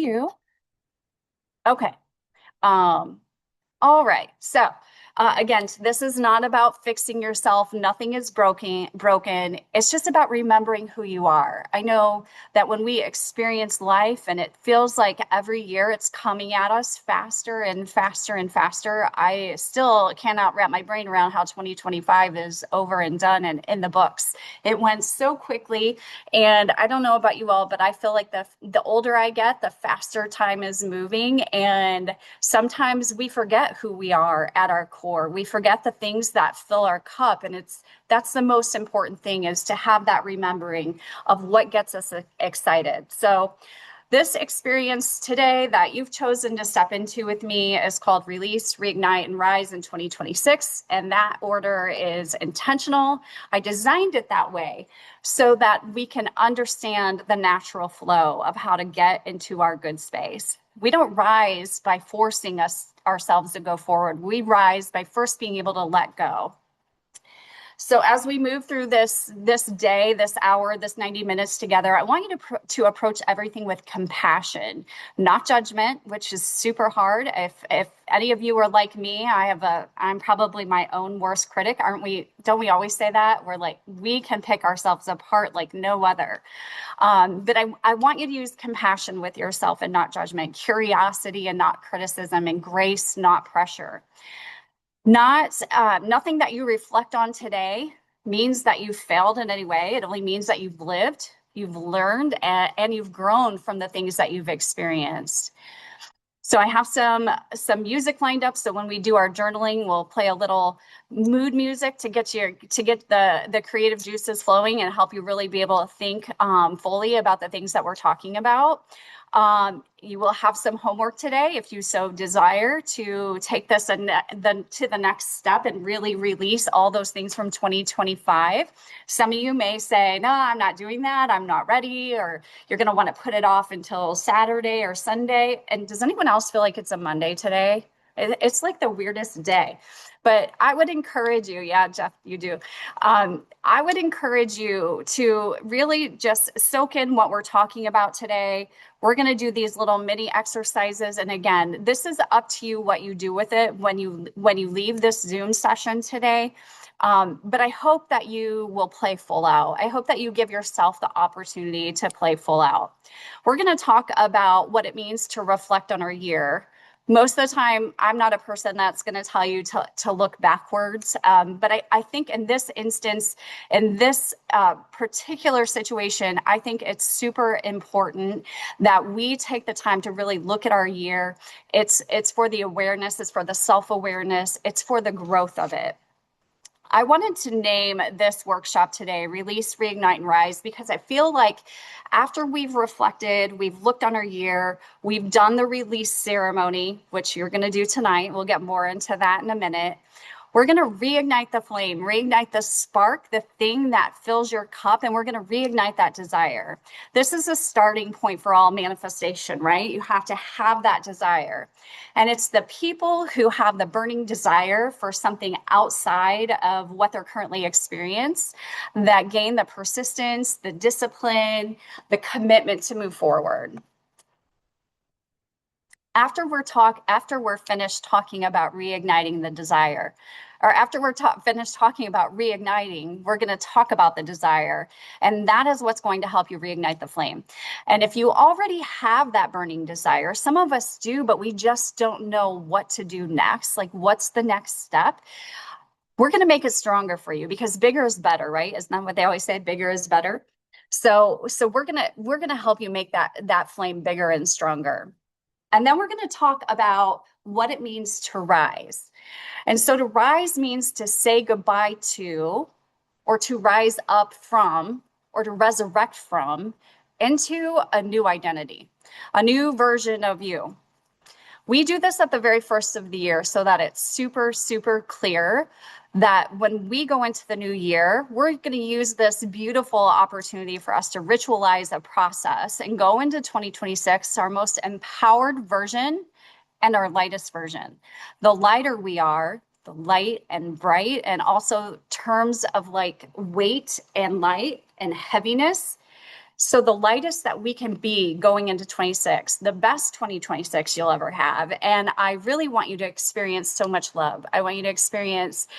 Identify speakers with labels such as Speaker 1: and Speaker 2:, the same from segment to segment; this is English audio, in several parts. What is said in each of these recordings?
Speaker 1: you. Okay. Um, all right. Again, this is not about fixing yourself. Nothing is broken. It's just about remembering who you are. I know that when we experience life and it feels like every year it's coming at us faster and faster and faster, I still cannot wrap my brain around how 2025 is over and done and in the books. It went so quickly, and I don't know about you all, but I feel like the older I get, the faster time is moving, and sometimes we forget who we are at our core. We forget the things that fill our cup. And that's the most important thing, is to have that remembering of what gets us excited. So this experience today that you've chosen to step into with me is called Release, Reignite, and Rise in 2026. And that order is intentional. I designed it that way so that we can understand the natural flow of how to get into our good space. We don't rise by forcing ourselves to go forward. We rise by first being able to let go. So as we move through this day, this hour, this 90 minutes together, I want you to approach everything with compassion, not judgment, which is super hard. If any of you are like me, I'm probably my own worst critic, aren't we? Don't we always say that? We can pick ourselves apart like no other. But I want you to use compassion with yourself and not judgment, curiosity and not criticism, and grace, not pressure. Nothing that you reflect on today means that you've failed in any way. It only means that you've lived, you've learned, and you've grown from the things that you've experienced. So I have some music lined up. So when we do our journaling, we'll play a little mood music to get the creative juices flowing and help you really be able to think fully about the things that we're talking about. You will have some homework today if you so desire to take this to the next step and really release all those things from 2025. Some of you may say, no, I'm not doing that. I'm not ready. Or you're going to want to put it off until Saturday or Sunday. And does anyone else feel like it's a Monday today? It's like the weirdest day. But I would encourage you, yeah, Jeff, you do. I would encourage you to really just soak in what we're talking about today. We're going to do these little mini exercises. And again, this is up to you what you do with it when you leave this Zoom session today. But I hope that you will play full out. I hope that you give yourself the opportunity to play full out. We're going to talk about what it means to reflect on our year. Most of the time, I'm not a person that's going to tell you to look backwards. But I think in this instance, in this particular situation, I think it's super important that we take the time to really look at our year. It's for the awareness, it's for the self-awareness, it's for the growth of it. I wanted to name this workshop today, Release, Reignite, and Rise, because I feel like after we've reflected, we've looked on our year, we've done the release ceremony, which you're going to do tonight. We'll get more into that in a minute. We're going to reignite the flame, reignite the spark, the thing that fills your cup, and we're going to reignite that desire. This is a starting point for all manifestation, right? You have to have that desire. And it's the people who have the burning desire for something outside of what they're currently experiencing that gain the persistence, the discipline, the commitment to move forward. After we're finished talking about reigniting the desire, or after we're finished talking about reigniting, we're going to talk about the desire. And that is what's going to help you reignite the flame. And if you already have that burning desire, some of us do, but we just don't know what to do next. Like, what's the next step? We're going to make it stronger for you, because bigger is better, right? Isn't that what they always say? Bigger is better. So we're going to help you make that flame bigger and stronger. And then we're going to talk about what it means to rise. And so to rise means to say goodbye to, or to rise up from, or to resurrect from, into a new identity, a new version of you. We do this at the very first of the year so that it's super, super clear that when we go into the new year, we're going to use this beautiful opportunity for us to ritualize a process and go into 2026, our most empowered version and our lightest version. The lighter we are, the light and bright, and also terms of like weight and light and heaviness, So the lightest that we can be going into 26, the best 2026 you'll ever have. And I really want you to experience so much love. I want you to experience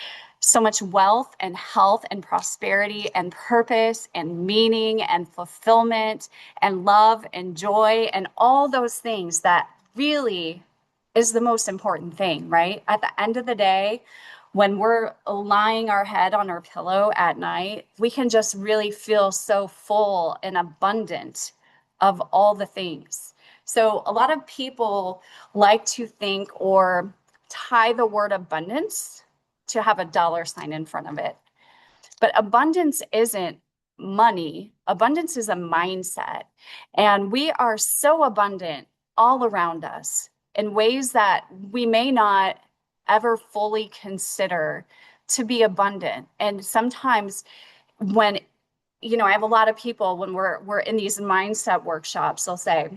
Speaker 1: so much wealth and health and prosperity and purpose and meaning and fulfillment and love and joy and all those things that really is the most important thing, right? At the end of the day, when we're lying our head on our pillow at night, we can just really feel so full and abundant of all the things. So a lot of people like to think or tie the word abundance to have a dollar sign in front of it. But abundance isn't money. Abundance is a mindset. And we are so abundant all around us in ways that we may not ever fully consider to be abundant. And sometimes when, I have a lot of people when we're in these mindset workshops, they'll say,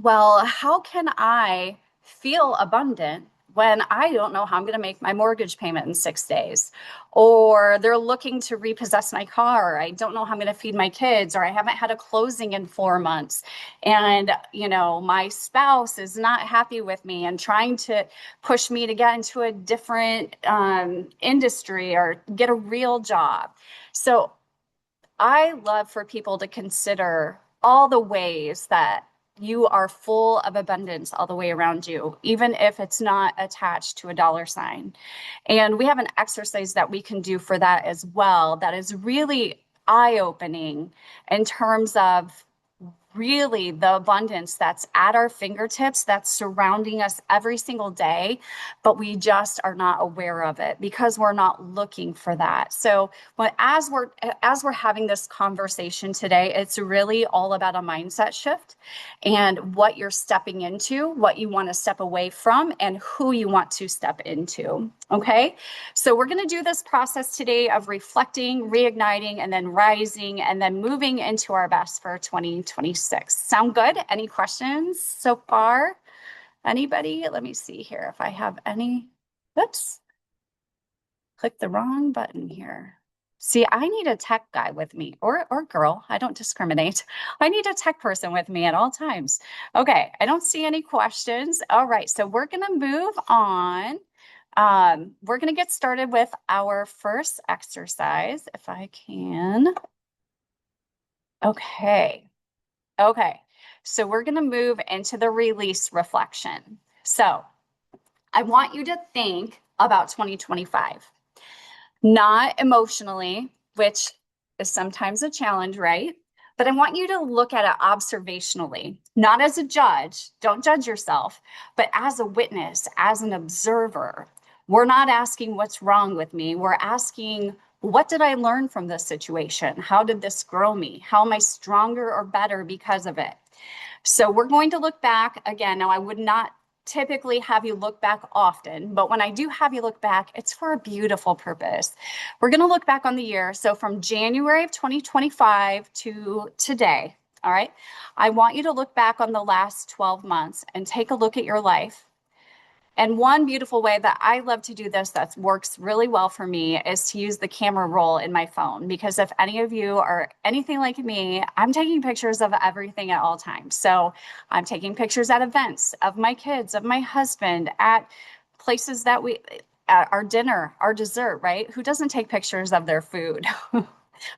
Speaker 1: well, how can I feel abundant when I don't know how I'm going to make my mortgage payment in 6 days? Or they're looking to repossess my car. I don't know how I'm going to feed my kids, or I haven't had a closing in 4 months. And, my spouse is not happy with me and trying to push me to get into a different industry or get a real job. So I love for people to consider all the ways that you are full of abundance all the way around you, even if it's not attached to a dollar sign. And we have an exercise that we can do for that as well that is really eye-opening in terms of really the abundance that's at our fingertips, that's surrounding us every single day, but we just are not aware of it because we're not looking for that. So as we're having this conversation today, it's really all about a mindset shift and what you're stepping into, what you want to step away from, and who you want to step into. Okay, so we're going to do this process today of reflecting, reigniting, and then rising, and then moving into our best for 2026. Sound good? Any questions so far? Anybody? Let me see here if I have any. Oops, click the wrong button here. See, I need a tech guy with me, or girl. I don't discriminate. I need a tech person with me at all times. Okay, I don't see any questions. All right, so we're going to move on. We're going to get started with our first exercise, if I can. Okay. So we're going to move into the release reflection. So I want you to think about 2025, not emotionally, which is sometimes a challenge, right? But I want you to look at it observationally, not as a judge. Don't judge yourself, but as a witness, as an observer. We're not asking what's wrong with me. We're asking, what did I learn from this situation? How did this grow me? How am I stronger or better because of it? So we're going to look back again. Now, I would not typically have you look back often, but when I do have you look back, it's for a beautiful purpose. We're going to look back on the year. So from January of 2025 to today, all right, I want you to look back on the last 12 months and take a look at your life. And one beautiful way that I love to do this that works really well for me is to use the camera roll in my phone. Because if any of you are anything like me, I'm taking pictures of everything at all times. So I'm taking pictures at events of my kids, of my husband, at places that at our dinner, our dessert, right? Who doesn't take pictures of their food?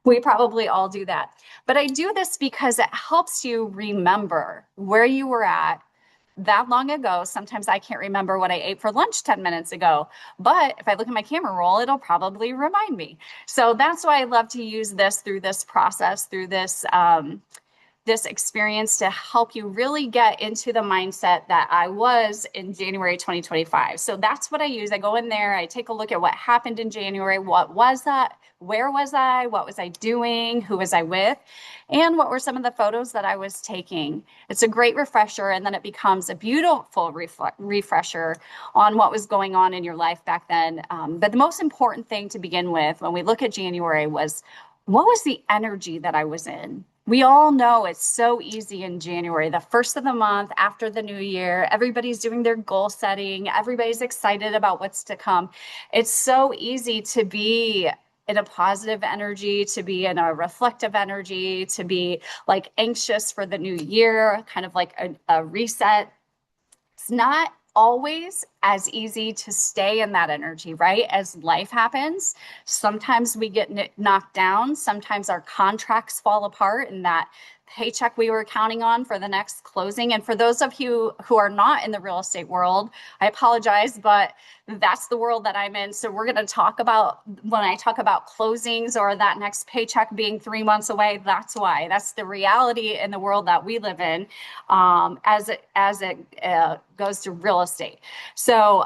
Speaker 1: We probably all do that. But I do this because it helps you remember where you were at that long ago. Sometimes I can't remember what I ate for lunch 10 minutes ago, but if I look at my camera roll, it'll probably remind me. So that's why I love to use this through this process, through this experience to help you really get into the mindset that I was in January 2025. So that's what I use. I go in there, I take a look at what happened in January. What was that? Where was I? What was I doing? Who was I with? And what were some of the photos that I was taking? It's a great refresher, and then it becomes a beautiful refresher on what was going on in your life back then. But the most important thing to begin with when we look at January was, what was the energy that I was in? We all know it's so easy in January, the first of the month after the new year. Everybody's doing their goal setting. Everybody's excited about what's to come. It's so easy to be in a positive energy, to be in a reflective energy, to be like anxious for the new year, kind of like a reset. It's not always as easy to stay in that energy, right? As life happens, sometimes we get knocked down. Sometimes our contracts fall apart and that paycheck we were counting on for the next closing. And for those of you who are not in the real estate world, I apologize, but that's the world that I'm in. So we're going to talk about, when I talk about closings or that next paycheck being 3 months away, that's why. That's the reality in the world that we live in, as it goes to real estate. So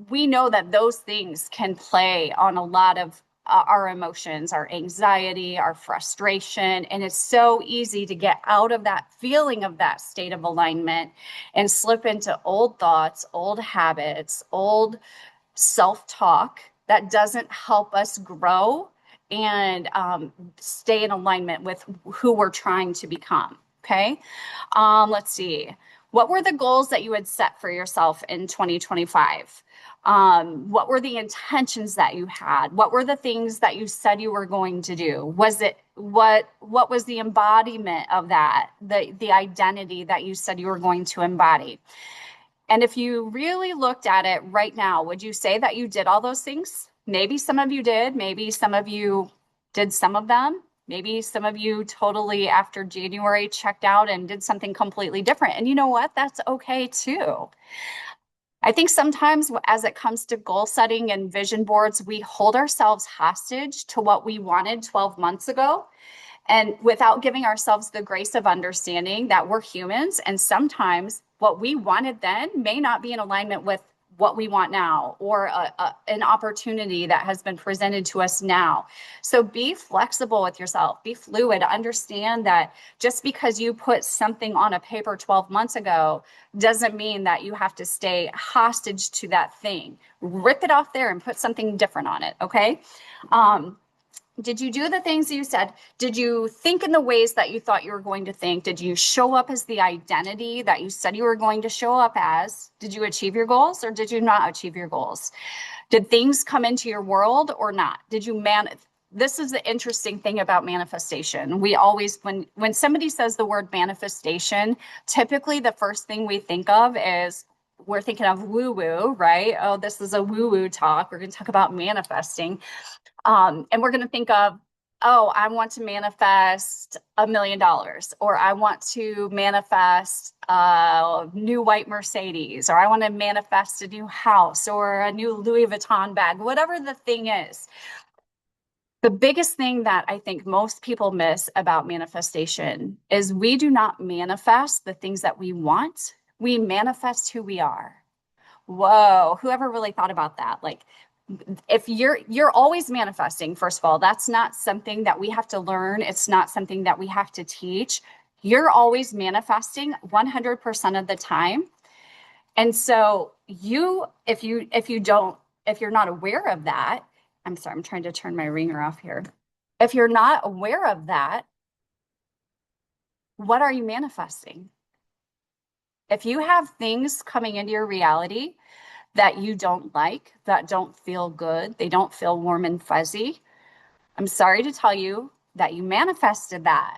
Speaker 1: we know that those things can play on a lot of our emotions, our anxiety, our frustration. And it's so easy to get out of that feeling of that state of alignment and slip into old thoughts, old habits, old self-talk that doesn't help us grow and stay in alignment with who we're trying to become. Okay. Let's see. What were the goals that you had set for yourself in 2025? What were the intentions that you had? What were the things that you said you were going to do? Was it what was the embodiment of that? The identity that you said you were going to embody? And if you really looked at it right now, would you say that you did all those things? Maybe some of you did. Maybe some of you did some of them. Maybe some of you totally after January checked out and did something completely different. And you know what? That's okay too. I think sometimes as it comes to goal setting and vision boards, we hold ourselves hostage to what we wanted 12 months ago. And without giving ourselves the grace of understanding that we're humans, and sometimes what we wanted then may not be in alignment with what we want now, or an opportunity that has been presented to us now. So be flexible with yourself, be fluid, understand that just because you put something on a paper 12 months ago doesn't mean that you have to stay hostage to that thing. Rip it off there and put something different on it, okay? Did you do the things you said? Did you think in the ways that you thought you were going to think? Did you show up as the identity that you said you were going to show up as? Did you achieve your goals or did you not achieve your goals? Did things come into your world or not? Did you This is the interesting thing about manifestation. We always, when somebody says the word manifestation, typically the first thing we think of is we're thinking of woo-woo, right? Oh, this is a woo-woo talk. We're going to talk about manifesting. And we're going to think of, oh, I want to manifest $1 million, or I want to manifest a new white Mercedes, or I want to manifest a new house or a new Louis Vuitton bag, whatever the thing is. The biggest thing that I think most people miss about manifestation is we do not manifest the things that we want. We manifest who we are. Whoa, whoever really thought about that? Like, if you're always manifesting, first of all, that's not something that we have to learn. It's not something that we have to teach. You're always manifesting 100% of the time. And so if you're not aware of that, I'm sorry, I'm trying to turn my ringer off here. If you're not aware of that, what are you manifesting? If you have things coming into your reality that you don't like, that don't feel good, they don't feel warm and fuzzy, I'm sorry to tell you that you manifested that.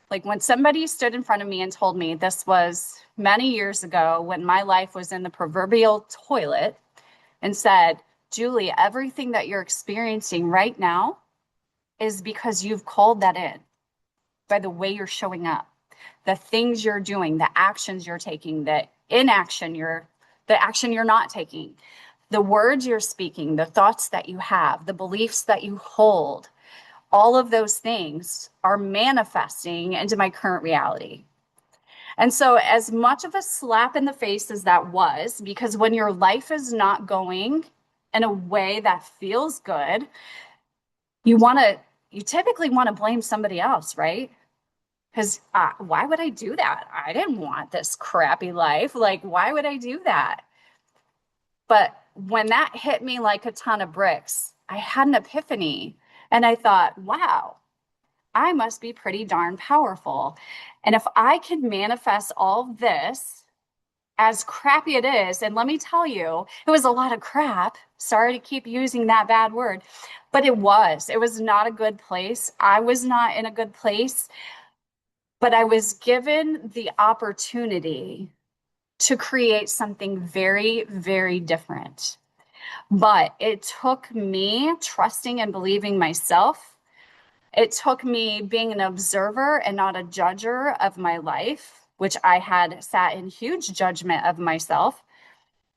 Speaker 1: Like when somebody stood in front of me and told me, this was many years ago when my life was in the proverbial toilet, and said, Julie, everything that you're experiencing right now is because you've called that in by the way you're showing up, the things you're doing, the actions you're taking, the action you're not taking, the words you're speaking, the thoughts that you have, the beliefs that you hold. All of those things are manifesting into my current reality. And so as much of a slap in the face as that was, because when your life is not going in a way that feels good, you typically want to blame somebody else, right? Because why would I do that? I didn't want this crappy life. Like, why would I do that? But when that hit me like a ton of bricks, I had an epiphany and I thought, wow, I must be pretty darn powerful. And if I could manifest all this, as crappy it is, and let me tell you, it was a lot of crap. Sorry to keep using that bad word, but it was not a good place. I was not in a good place, but I was given the opportunity to create something very, very different. But it took me trusting and believing myself. It took me being an observer and not a judger of my life, which I had sat in huge judgment of myself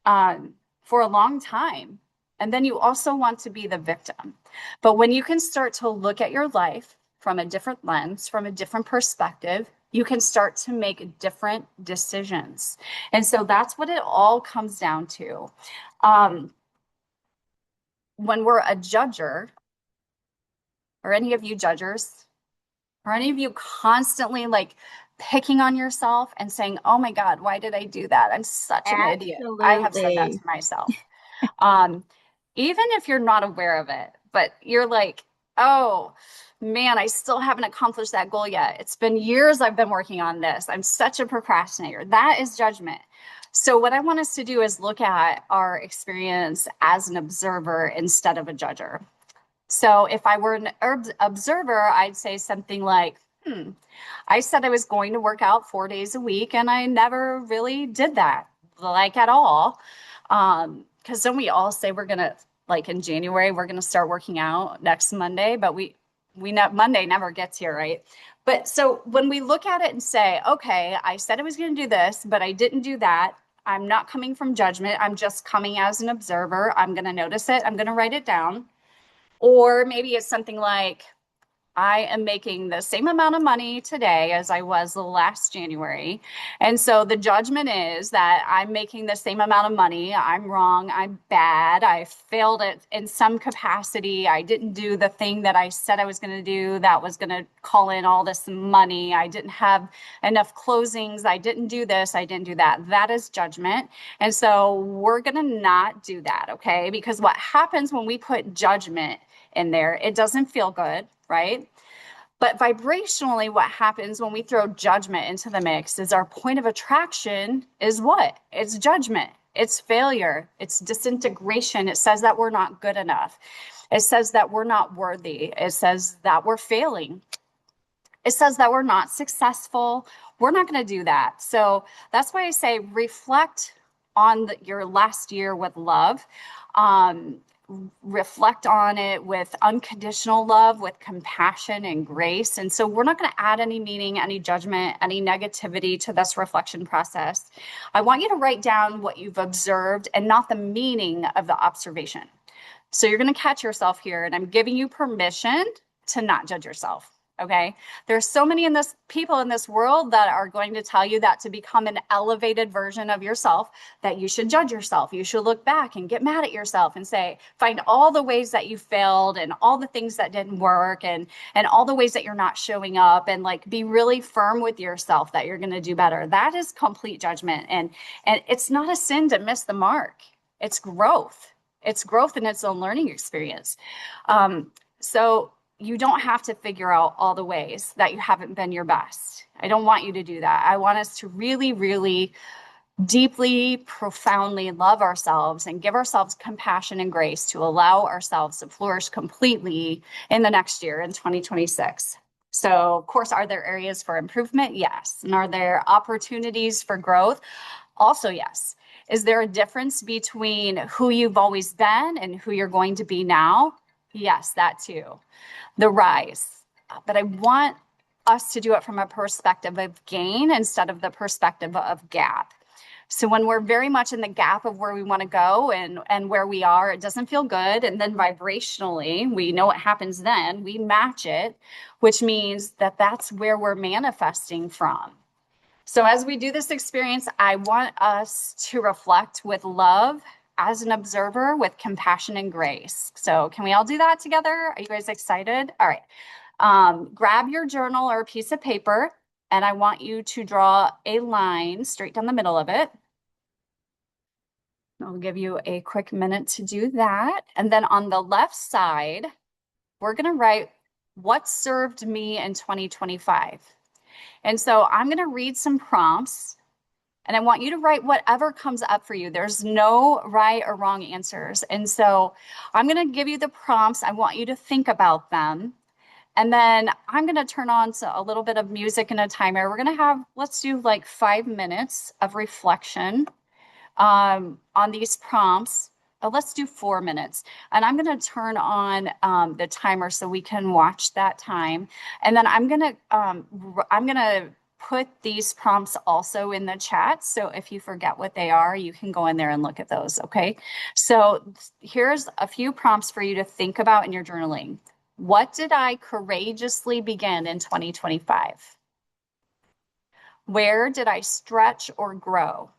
Speaker 1: for a long time. And then you also want to be the victim. But when you can start to look at your life from a different lens, from a different perspective, you can start to make different decisions. And so that's what it all comes down to. Um, when we're a judger, or any of you judgers, or any of you constantly like picking on yourself and saying, oh my God, why did I do that? I'm such an idiot. I have said that to
Speaker 2: Absolutely.
Speaker 1: myself. Um, Even if you're not aware of it, but you're like, oh man, I still haven't accomplished that goal yet. It's been years I've been working on this. I'm such a procrastinator. That is judgment. So, what I want us to do is look at our experience as an observer instead of a judger. So, if I were an observer, I'd say something like, I said I was going to work out 4 days a week, and I never really did that, like at all. Because then we all say we're gonna, like in January, we're gonna start working out next Monday, but we know Monday never gets here, right? But so when we look at it and say, okay, I said I was gonna do this, but I didn't do that. I'm not coming from judgment. I'm just coming as an observer. I'm gonna notice it. I'm gonna write it down. Or maybe it's something like, I am making the same amount of money today as I was last January. And so the judgment is that I'm making the same amount of money. I'm wrong. I'm bad. I failed it in some capacity. I didn't do the thing that I said I was going to do that was going to call in all this money. I didn't have enough closings. I didn't do this. I didn't do that. That is judgment. And so we're going to not do that. Okay. Because what happens when we put judgment in there, it doesn't feel good, right? But vibrationally, what happens when we throw judgment into the mix is our point of attraction is what? It's judgment, it's failure, it's disintegration. It says that we're not good enough, it says that we're not worthy, it says that we're failing, it says that we're not successful. We're not going to do that. So that's why I say reflect on your last year with love. Um, Reflect on it with unconditional love, with compassion and grace. And so we're not going to add any meaning, any judgment, any negativity to this reflection process. I want you to write down what you've observed and not the meaning of the observation. So you're going to catch yourself here, and I'm giving you permission to not judge yourself. Okay. There's so many in this people in this world that are going to tell you that to become an elevated version of yourself, that you should judge yourself. You should look back and get mad at yourself and say, find all the ways that you failed and all the things that didn't work and all the ways that you're not showing up, and like be really firm with yourself that you're going to do better. That is complete judgment. And it's not a sin to miss the mark. It's growth. It's growth in its own learning experience. So you don't have to figure out all the ways that you haven't been your best. I don't want you to do that. I want us to really, really deeply, profoundly love ourselves and give ourselves compassion and grace to allow ourselves to flourish completely in the next year, in 2026. So, of course, are there areas for improvement? Yes. And are there opportunities for growth? Also, yes. Is there a difference between who you've always been and who you're going to be now? Yes, that too. The rise. But I want us to do it from a perspective of gain instead of the perspective of gap. So when we're very much in the gap of where we want to go and where we are, it doesn't feel good. And then vibrationally, we know what happens then. We match it, which means that that's where we're manifesting from. So as we do this experience, I want us to reflect with love as an observer, with compassion and grace. So can we all do that together? Are you guys excited? All right. Grab your journal or a piece of paper, and I want you to draw a line straight down the middle of it. I'll give you a quick minute to do that. And then on the left side, we're going to write what served me in 2025. And so I'm going to read some prompts, And I want you to write whatever comes up for you. There's no right or wrong answers. And so I'm going to give you the prompts. I want you to think about them. And then I'm going to turn on a little bit of music and a timer. We're going to have, let's do like 5 minutes of reflection on these prompts. Let's do 4 minutes. And I'm going to turn on the timer so we can watch that time. And then I'm going to put these prompts also in the chat. So if you forget what they are, you can go in there and look at those. Okay. So here's a few prompts for you to think about in your journaling. What did I courageously begin in 2025? Where did I stretch or grow?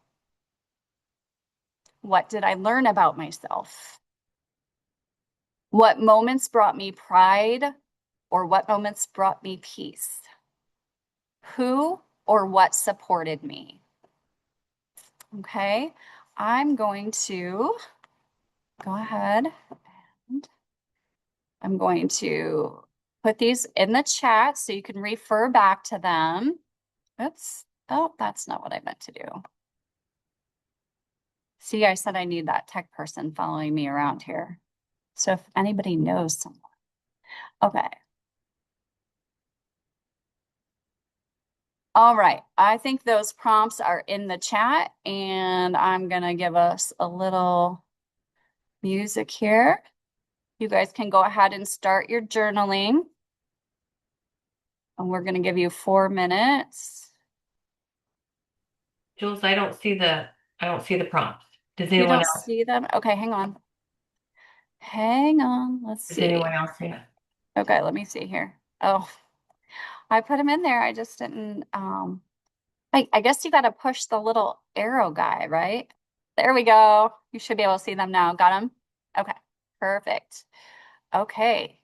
Speaker 1: What did I learn about myself? What moments brought me pride or what moments brought me peace? Who or what supported me? Okay, I'm going to go ahead and I'm going to put these in the chat so you can refer back to them. Oops. Oh, that's not what I meant to do. See, I said I need that tech person following me around here. So if anybody knows someone. Okay. All right. I think those prompts are in the chat, and I'm going to give us a little music here. You guys can go ahead and start your journaling. And we're going to give you 4 minutes.
Speaker 2: Jules, I don't see the prompts. Does
Speaker 1: You
Speaker 2: anyone
Speaker 1: don't
Speaker 2: else?
Speaker 1: see them? Okay, hang on. Hang on. Let's
Speaker 2: Does anyone
Speaker 1: see.
Speaker 2: else see it?
Speaker 1: Okay, let me see here. Oh, I put them in there. I just didn't I guess you got to push the little arrow guy, right? There we go. You should be able to see them now. Got them? Okay, perfect. Okay.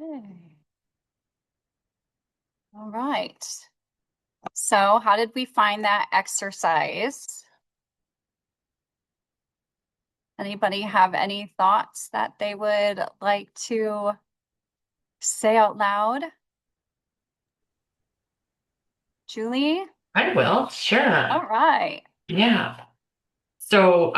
Speaker 1: Okay. All right. So how did we find that exercise? Anybody have any thoughts that they would like to say out loud? Julie?
Speaker 2: I will, sure.
Speaker 1: All right.
Speaker 2: Yeah. So,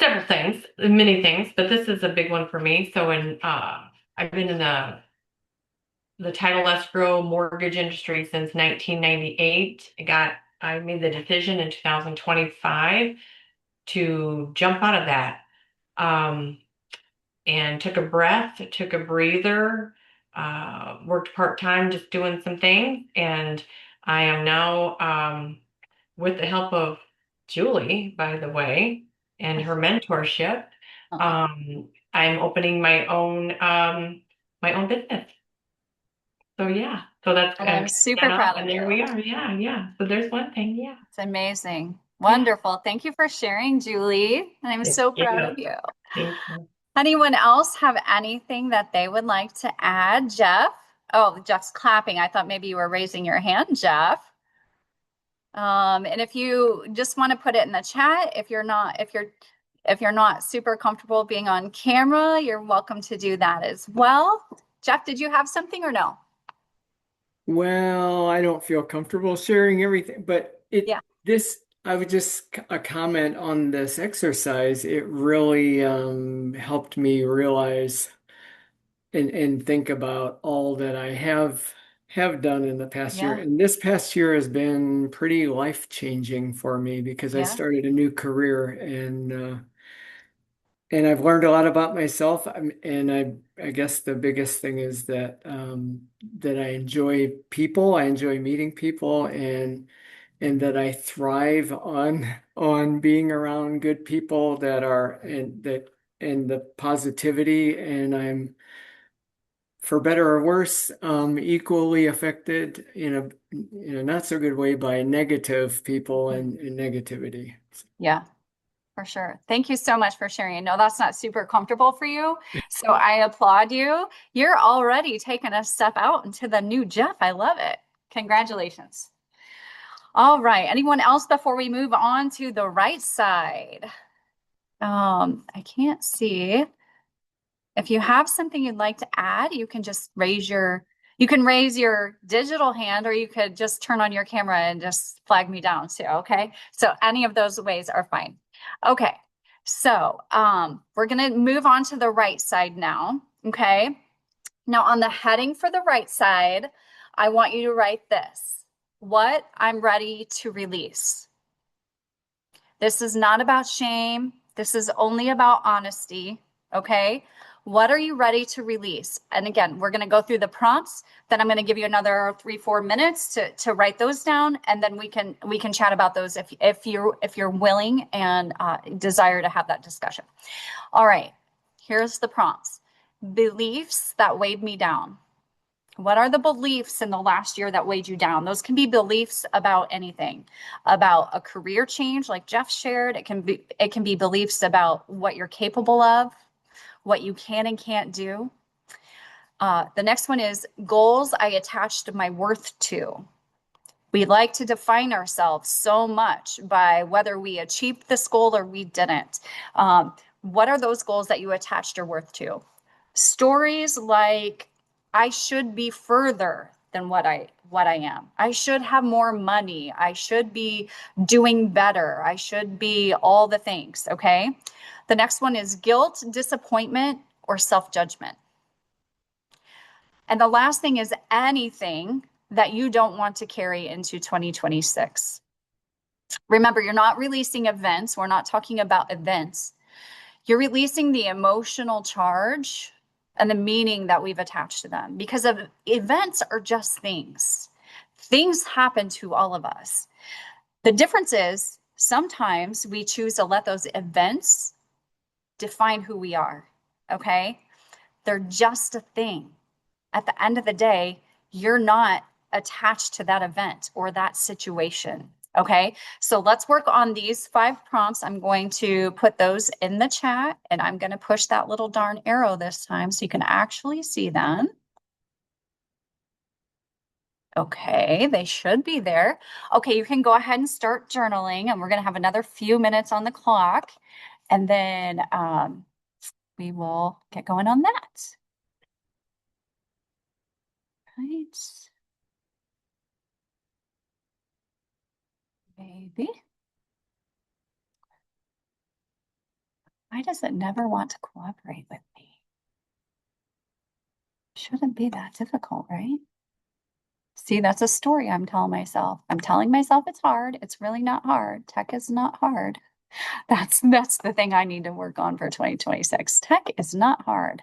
Speaker 2: several things, many things, but this is a big one for me. So, I've been in the title escrow mortgage industry since 1998. I made the decision in 2025 to jump out of that. Um, and took a breath, took a breather, worked part-time just doing some things. And I am now, with the help of Julie, by the way, and her mentorship,
Speaker 1: Uh-huh.
Speaker 2: I'm opening my own business. So yeah, so that's
Speaker 1: And I'm
Speaker 2: that
Speaker 1: super
Speaker 2: up,
Speaker 1: proud
Speaker 2: and
Speaker 1: of you.
Speaker 2: there we are. Yeah, yeah. So there's one thing. Yeah,
Speaker 1: It's amazing.
Speaker 2: yeah.
Speaker 1: Wonderful. Thank you for sharing, Julie. And I'm
Speaker 2: Thank
Speaker 1: so proud
Speaker 2: you.
Speaker 1: of you.
Speaker 2: Thank you.
Speaker 1: Anyone else have anything that they would like to add? Jeff? Oh, Jeff's clapping. I thought maybe you were raising your hand, Jeff. And if you just want to put it in the chat, if you're not super comfortable being on camera, you're welcome to do that as well. Jeff, did you have something or no?
Speaker 3: Well, I don't feel comfortable sharing everything, but
Speaker 1: Yeah.
Speaker 3: I would just a comment on this exercise. It really helped me realize and think about all that I have done in the past year.
Speaker 1: Yeah.
Speaker 3: And this past year has been pretty life-changing for me because I
Speaker 1: Yeah.
Speaker 3: started a new career and I've learned a lot about myself. And I guess the biggest thing is that I enjoy people. I enjoy meeting people, and that I thrive on being around good people that are and the positivity. And I'm, for better or worse, equally affected in a not so good way by negative people and negativity.
Speaker 1: Yeah. For sure. Thank you so much for sharing. I know that's not super comfortable for you, so I applaud you. You're already taking a step out into the new Jeff. I love it. Congratulations. All right. Anyone else before we move on to the right side? I can't see. If you have something you'd like to add, you can just you can raise your digital hand, or you could just turn on your camera and just flag me down too. Okay. So any of those ways are fine. Okay. So, we're going to move on to the right side now. Okay. Now on the heading for the right side, I want you to write this: what I'm ready to release. This is not about shame. This is only about honesty. Okay. What are you ready to release? And again, we're going to go through the prompts. Then I'm going to give you another 3-4 minutes to write those down, and then we can chat about those if you're willing and desire to have that discussion. All right. Here's the prompts: beliefs that weighed me down. What are the beliefs in the last year that weighed you down? Those can be beliefs about anything, about a career change, like Jeff shared. It can be beliefs about what you're capable of, what you can and can't do. The next one is goals I attached my worth to. We like to define ourselves so much by whether we achieved this goal or we didn't. What are those goals that you attached your worth to? Stories like, I should be further than what I am. I should have more money. I should be doing better. I should be all the things. Okay. The next one is guilt, disappointment, or self-judgment. And the last thing is anything that you don't want to carry into 2026. Remember, you're not releasing events. We're not talking about events. You're releasing the emotional charge and the meaning that we've attached to them, because of events are just things. Things happen to all of us. The difference is sometimes we choose to let those events define who we are. Okay. They're just a thing. At the end of the day, you're not attached to that event or that situation. Okay, so let's work on these 5 prompts. I'm going to put those in the chat and I'm going to push that little darn arrow this time so you can actually see them. Okay, they should be there. Okay, you can go ahead and start journaling, and we're going to have another few minutes on the clock, and then we will get going on that. Right. Maybe. Why does it never want to cooperate with me? Shouldn't be that difficult, right? See, that's a story I'm telling myself. I'm telling myself it's hard. It's really not hard. Tech is not hard. That's the thing I need to work on for 2026. Tech is not hard.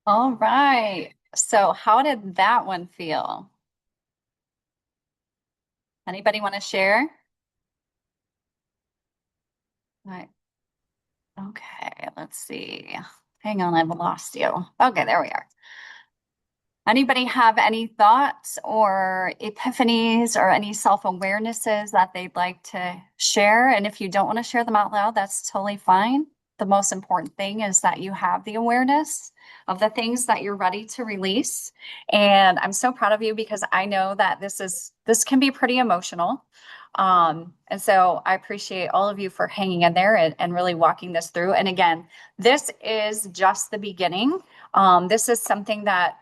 Speaker 1: All right. So how did that one feel? Anybody want to share? Right. Okay, let's see. Hang on, I've lost you. Okay, there we are. Anybody have any thoughts or epiphanies or any self-awarenesses that they'd like to share? And if you don't want to share them out loud, that's totally fine. The most important thing is that you have the awareness of the things that you're ready to release. And I'm so proud of you because I know that this can be pretty emotional. And so I appreciate all of you for hanging in there and really walking this through. And again, this is just the beginning. This is something that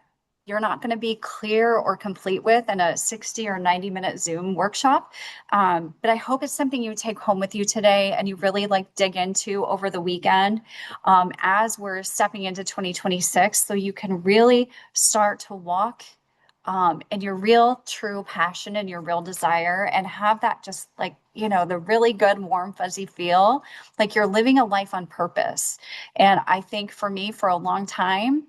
Speaker 1: you're not going to be clear or complete with in a 60 or 90-minute Zoom workshop. But I hope it's something you take home with you today and you really like dig into over the weekend as we're stepping into 2026 so you can really start to walk in your real true passion and your real desire and have that just like, the really good, warm, fuzzy feel like you're living a life on purpose. And I think for me, for a long time,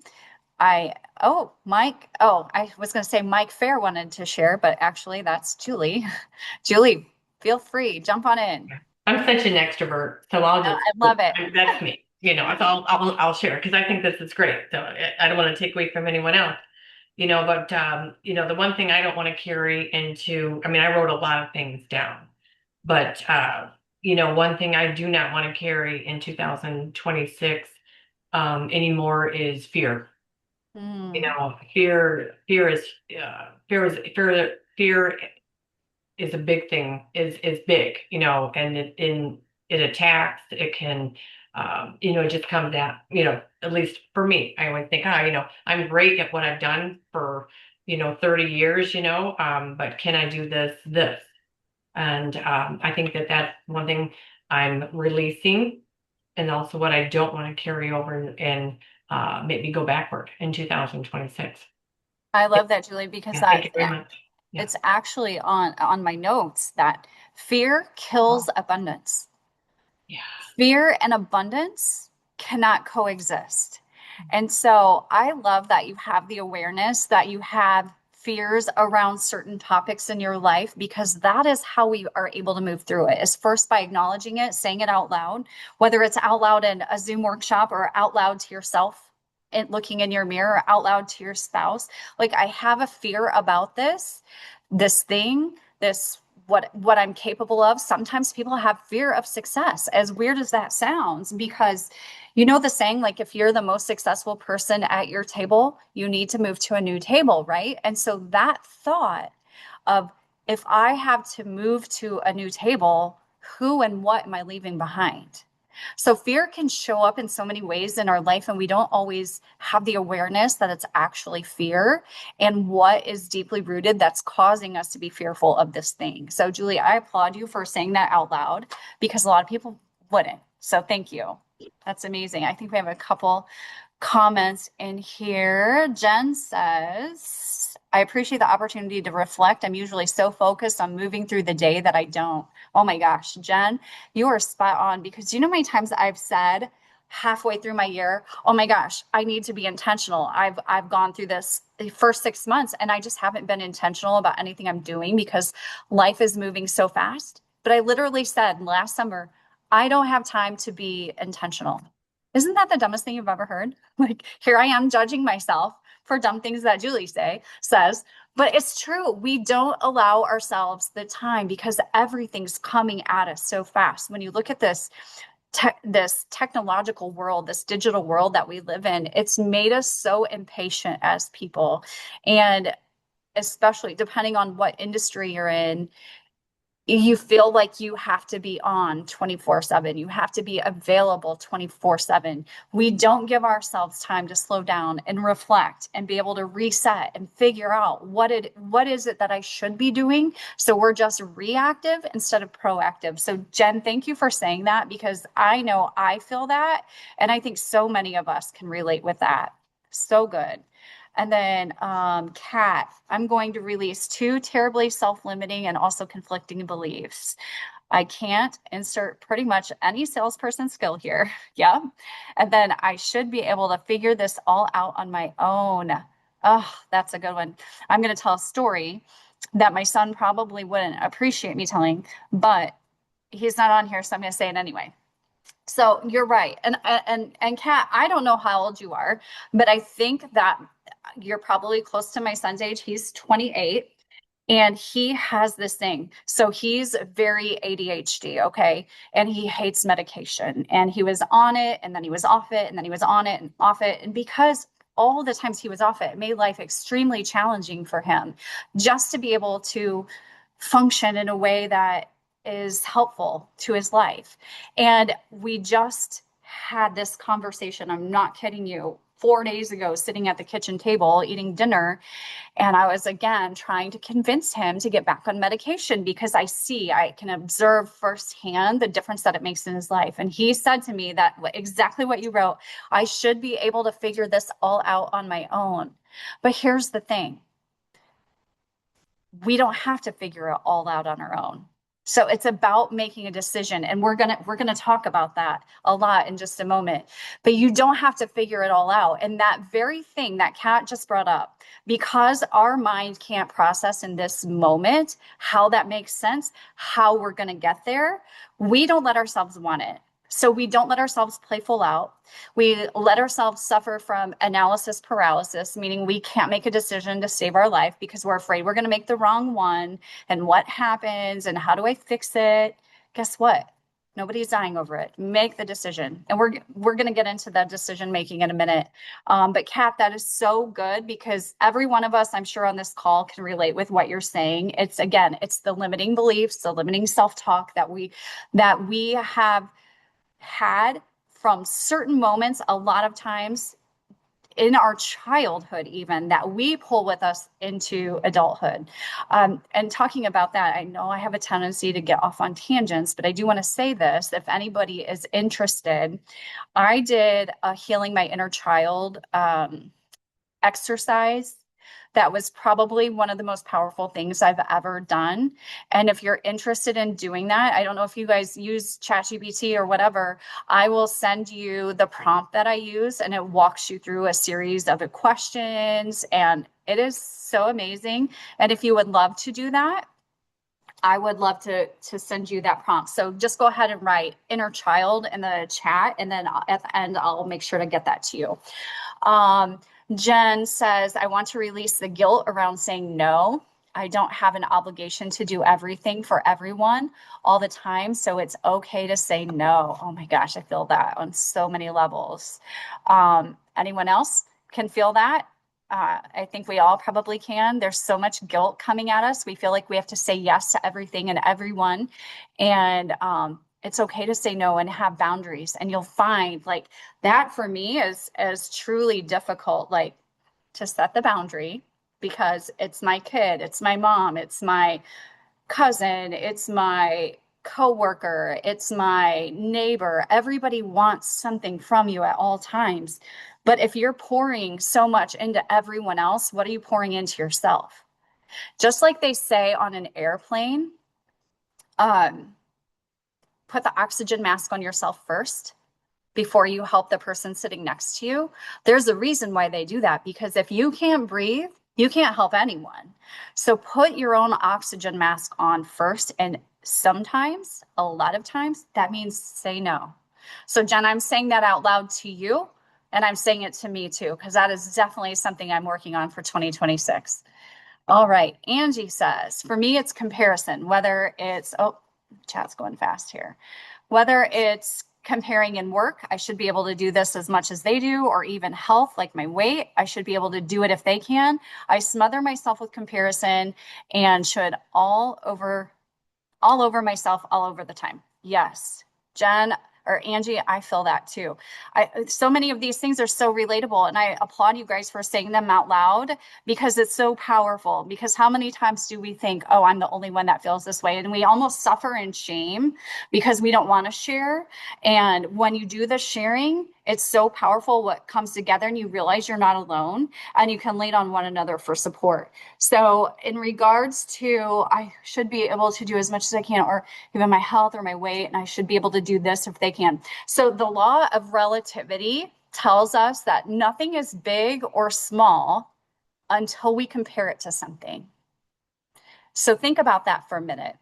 Speaker 1: Mike. Oh, I was going to say Mike Fair wanted to share, but actually that's Julie. Julie, feel free, jump on in.
Speaker 2: I'm such an extrovert, so I'll just,
Speaker 1: I love it.
Speaker 2: that's me, so I'll share because I think this is great. So I don't want to take away from anyone else, but the one thing I don't want to carry into, I mean, I wrote a lot of things down, but one thing I do not want to carry in 2026 anymore is fear.
Speaker 1: Mm.
Speaker 2: Fear is a big thing, is big, and it attacks, it can, it just comes down, at least for me, I always think, I'm great at what I've done for, 30 years, but can I do this? And I think that that's one thing I'm releasing, and also what I don't want to carry over and make me go backward in 2026.
Speaker 1: I love that, Julie, because
Speaker 2: Yeah, thank you very much. Yeah.
Speaker 1: it's actually on my notes that fear kills
Speaker 2: Oh,
Speaker 1: abundance.
Speaker 2: yeah.
Speaker 1: Fear and abundance cannot coexist. And so I love that you have the awareness that you have fears around certain topics in your life because that is how we are able to move through it is first by acknowledging it, saying it out loud, whether it's out loud in a Zoom workshop or out loud to yourself and looking in your mirror, out loud to your spouse. Like I have a fear about this thing, this what I'm capable of. Sometimes people have fear of success, as weird as that sounds, because the saying, like if you're the most successful person at your table, you need to move to a new table, right? And so that thought of if I have to move to a new table, who and what am I leaving behind? So fear can show up in so many ways in our life, and we don't always have the awareness that it's actually fear and what is deeply rooted that's causing us to be fearful of this thing. So, Julie, I applaud you for saying that out loud because a lot of people wouldn't. So, thank you. That's amazing. I think we have a couple comments in here. Jen says, I appreciate the opportunity to reflect. I'm usually so focused on moving through the day that I don't. Oh my gosh, Jen, you are spot on because you know how many times I've said halfway through my year, oh my gosh, I need to be intentional. I've gone through this the first 6 months and I just haven't been intentional about anything I'm doing because life is moving so fast. But I literally said last summer, I don't have time to be intentional. Isn't that the dumbest thing you've ever heard? Like here I am judging myself for dumb things that Julie says, but it's true. We don't allow ourselves the time because everything's coming at us so fast. When you look at this technological world, this digital world that we live in, it's made us so impatient as people. And especially depending on what industry you're in, you feel like you have to be on 24/7. You have to be available 24/7. We don't give ourselves time to slow down and reflect and be able to reset and figure out what is it that I should be doing. So we're just reactive instead of proactive. So Jen, thank you for saying that because I know I feel that. And I think so many of us can relate with that. So good. And then Kat, I'm going to release two terribly self-limiting and also conflicting beliefs. I can't insert pretty much any salesperson skill here. Yeah. And then I should be able to figure this all out on my own. Oh, that's a good one. I'm going to tell a story. that my son probably wouldn't appreciate me telling, but he's not on here, so I'm going to say it anyway. So you're right. And Kat, I don't know how old you are, but I think that you're probably close to my son's age. He's 28 and he has this thing. So he's very ADHD, okay? And he hates medication. And he was on it and then he was off it and then he was on it and off it. And because all the times he was off it, it made life extremely challenging for him just to be able to function in a way that is helpful to his life. And we just had this conversation. I'm not kidding you. 4 days ago, sitting at the kitchen table eating dinner, and I was again trying to convince him to get back on medication because I can observe firsthand the difference that it makes in his life. And he said to me that exactly what you wrote, I should be able to figure this all out on my own. But here's the thing, we don't have to figure it all out on our own. So it's about making a decision, and we're gonna talk about that a lot in just a moment. But you don't have to figure it all out. And that very thing that Kat just brought up, because our mind can't process in this moment how that makes sense, how we're gonna get there, we don't let ourselves want it. So we don't let ourselves play full out. We let ourselves suffer from analysis paralysis, meaning we can't make a decision to save our life because we're afraid we're going to make the wrong one. And what happens and how do I fix it? Guess what? Nobody's dying over it. Make the decision. And we're going to get into that decision making in a minute. But Kat, that is so good because every one of us, I'm sure on this call can relate with what you're saying. It's the limiting beliefs, the limiting self-talk that we have had from certain moments, a lot of times in our childhood, even that we pull with us into adulthood. And talking about that, I know I have a tendency to get off on tangents, but I do want to say this. If anybody is interested, I did a Healing My Inner Child exercise that was probably one of the most powerful things I've ever done. And if you're interested in doing that, I don't know if you guys use ChatGPT or whatever, I will send you the prompt that I use and it walks you through a series of questions. And it is so amazing. And if you would love to do that, I would love to send you that prompt. So just go ahead and write inner child in the chat. And then at the end, I'll make sure to get that to you. Jen says, I want to release the guilt around saying no. I don't have an obligation to do everything for everyone all the time. So it's okay to say no. Oh my gosh, I feel that on so many levels. Anyone else can feel that? I think we all probably can. There's so much guilt coming at us. We feel like we have to say yes to everything and everyone. And it's okay to say no and have boundaries. And you'll find like that for me is truly difficult, like to set the boundary because it's my kid, it's my mom, it's my cousin, it's my coworker, it's my neighbor. Everybody wants something from you at all times. But if you're pouring so much into everyone else, what are you pouring into yourself? Just like they say on an airplane, put the oxygen mask on yourself first before you help the person sitting next to you. There's a reason why they do that, because if you can't breathe, you can't help anyone. So put your own oxygen mask on first. And sometimes, a lot of times, that means say no. So Jen, I'm saying that out loud to you, and I'm saying it to me too, because that is definitely something I'm working on for 2026. All right. Angie says, for me, it's comparison, whether it's, oh, chat's going fast here. Whether it's comparing in work, I should be able to do this as much as they do, or even health, like my weight, I should be able to do it if they can. I smother myself with comparison and should all over myself all over the time. Yes. Jen or Angie, I feel that too. So many of these things are so relatable, and I applaud you guys for saying them out loud because it's so powerful. Because how many times do we think, oh, I'm the only one that feels this way? And we almost suffer in shame because we don't want to share. And when you do the sharing, it's so powerful what comes together, and you realize you're not alone and you can lean on one another for support. So in regards to, I should be able to do as much as I can, or even my health or my weight, and I should be able to do this if they can. So the law of relativity tells us that nothing is big or small until we compare it to something. So think about that for a minute.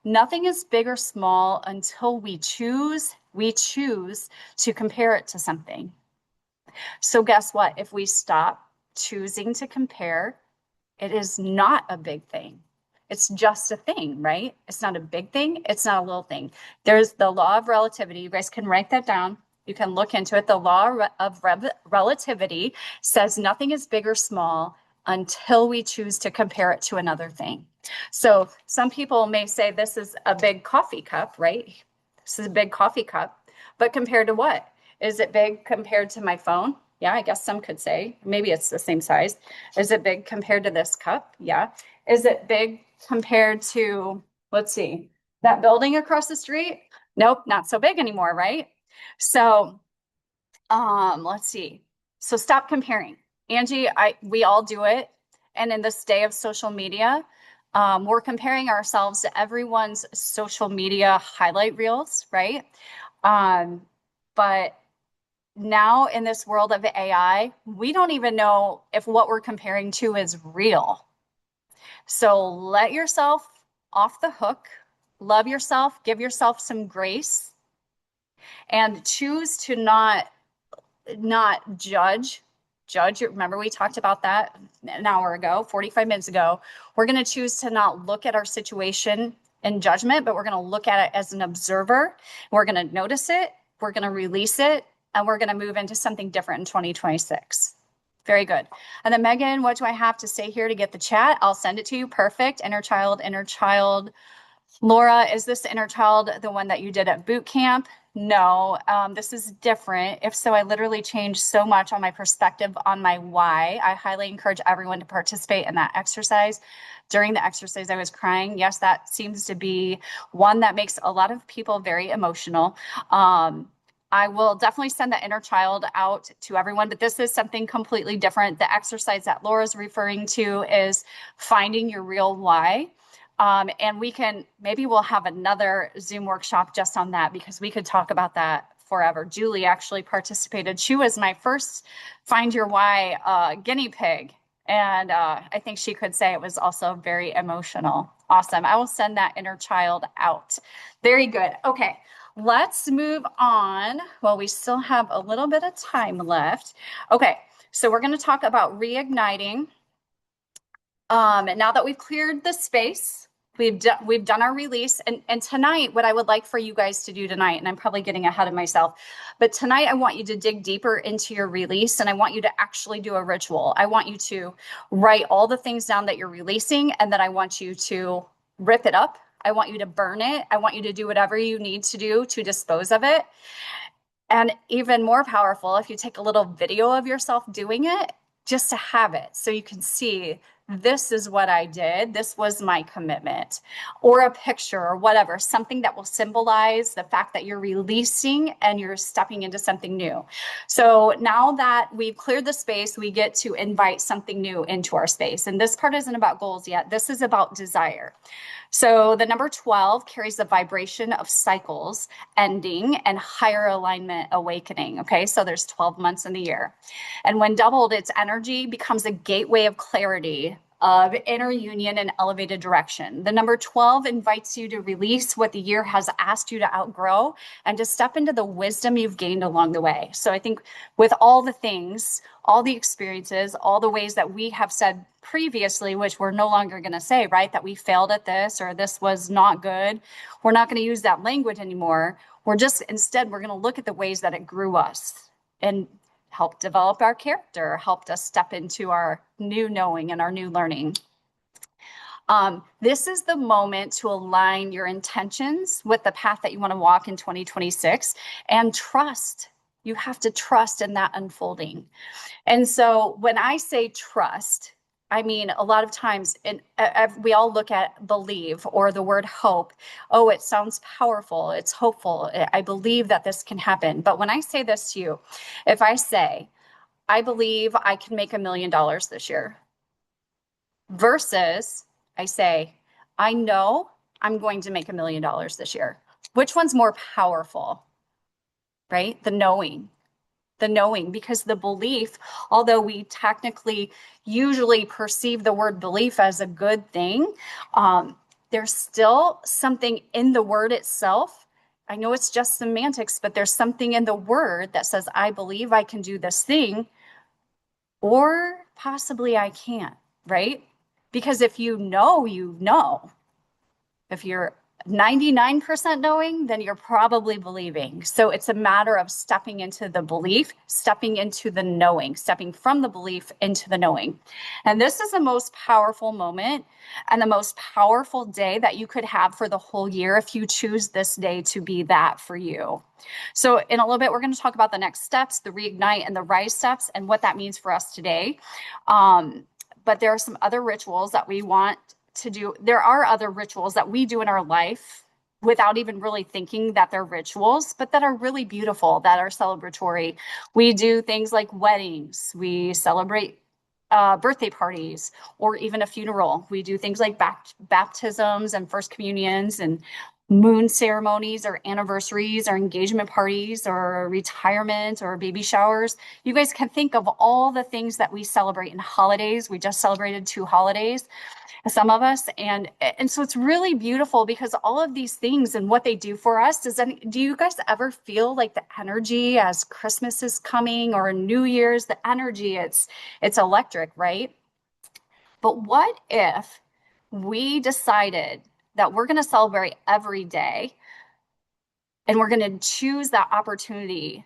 Speaker 1: Nothing is big or small until we choose to compare it to something. So guess what? If we stop choosing to compare, it is not a big thing. It's just a thing, right? It's not a big thing. It's not a little thing. There's the law of relativity. You guys can write that down. You can look into it. The law of relativity says nothing is big or small until we choose to compare it to another thing. So some people may say this is a big coffee cup, right? This is a big coffee cup, but compared to what? Is it big compared to my phone? Yeah, I guess some could say maybe it's the same size. Is it big compared to this cup? Yeah. Is it big compared to, let's see, that building across the street? Nope, not so big anymore, right? So, let's see. So stop comparing. Angie, we all do it. And in this day of social media, we're comparing ourselves to everyone's social media highlight reels, right? But now in this world of AI, we don't even know if what we're comparing to is real. So let yourself off the hook, love yourself, give yourself some grace, and choose to not judge. Remember, we talked about that an hour ago, 45 minutes ago. We're going to choose to not look at our situation in judgment, but we're going to look at it as an observer. We're going to notice it, we're going to release it, and we're going to move into something different in 2026. Very good. And then Megan, what do I have to say here to get the chat? I'll send it to you. Perfect. Inner child, inner child. Laura, is this inner child the one that you did at boot camp? No, this is different. If so, I literally changed so much on my perspective on my why. I highly encourage everyone to participate in that exercise. During the exercise, I was crying. Yes, that seems to be one that makes a lot of people very emotional. I will definitely send the inner child out to everyone, but this is something completely different. The exercise that Laura's referring to is finding your real why. And maybe we'll have another Zoom workshop just on that because we could talk about that forever. Julie actually participated. She was my first Find Your Why guinea pig. And I think she could say it was also very emotional. Awesome. I will send that inner child out. Very good. Okay, let's move on. Well, we still have a little bit of time left. Okay, so we're going to talk about reigniting. Now that we've cleared the space, we've done our release, and tonight, what I would like for you guys to do tonight, and I'm probably getting ahead of myself, but tonight I want you to dig deeper into your release, and I want you to actually do a ritual. I want you to write all the things down that you're releasing, and then I want you to rip it up. I want you to burn it. I want you to do whatever you need to do to dispose of it. And even more powerful, if you take a little video of yourself doing it, just to have it so you can see this is what I did. This was my commitment, or a picture or whatever, something that will symbolize the fact that you're releasing and you're stepping into something new. So now that we've cleared the space, we get to invite something new into our space. And this part isn't about goals yet. This is about desire. So the number 12 carries the vibration of cycles ending and higher alignment awakening. Okay, so there's 12 months in the year. And when doubled, its energy becomes a gateway of clarity, of inner union and elevated direction. The number 12 invites you to release what the year has asked you to outgrow and to step into the wisdom you've gained along the way. So I think with all the things, all the experiences, all the ways that we have said previously, which we're no longer going to say, right, that we failed at this or this was not good, we're not going to use that language anymore. Instead, we're going to look at the ways that it grew us and helped develop our character, helped us step into our new knowing and our new learning. This is the moment to align your intentions with the path that you want to walk in 2026 and trust. You have to trust in that unfolding. And so when I say trust, I mean, a lot of times we all look at believe or the word hope. Oh, it sounds powerful. It's hopeful. I believe that this can happen. But when I say this to you, if I say, I believe I can make $1 million this year, versus I say, I know I'm going to make $1 million this year. Which one's more powerful, right? The knowing the knowing, because the belief, although we technically usually perceive the word belief as a good thing, there's still something in the word itself. I know it's just semantics, but there's something in the word that says, I believe I can do this thing, or possibly I can't, right? Because if you know, you know. If you're 99% knowing, then you're probably believing. So it's a matter of stepping into the belief, stepping into the knowing, stepping from the belief into the knowing. And this is the most powerful moment and the most powerful day that you could have for the whole year if you choose this day to be that for you. So in a little bit, we're going to talk about the next steps, the reignite and the rise steps, and what that means for us today. But there are some other rituals that we want to do. There are other rituals that we do in our life without even really thinking that they're rituals, but that are really beautiful, that are celebratory. We do things like weddings. We celebrate birthday parties, or even a funeral. We do things like baptisms and first communions and moon ceremonies or anniversaries or engagement parties or retirement or baby showers. You guys can think of all the things that we celebrate in holidays. We just celebrated 2 holidays, some of us, and so it's really beautiful because all of these things and what they do for us. Do you guys ever feel like the energy as Christmas is coming or New Year's? The energy, it's electric, right? But what if we decided that we're going to celebrate every day, and we're going to choose that opportunity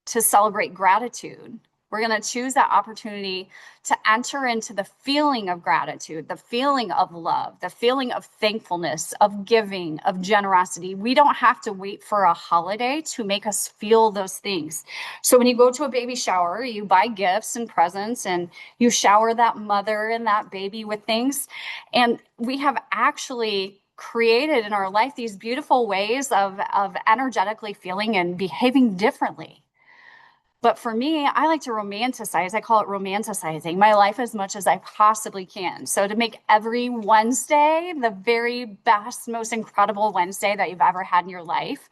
Speaker 1: to celebrate gratitude? We're going to choose that opportunity to enter into the feeling of gratitude, the feeling of love, the feeling of thankfulness, of giving, of generosity. We don't have to wait for a holiday to make us feel those things. So when you go to a baby shower, you buy gifts and presents and you shower that mother and that baby with things. And we have actually created in our life these beautiful ways of energetically feeling and behaving differently. But for me, I like to romanticize. I call it romanticizing my life as much as I possibly can. So to make every Wednesday the very best, most incredible Wednesday that you've ever had in your life.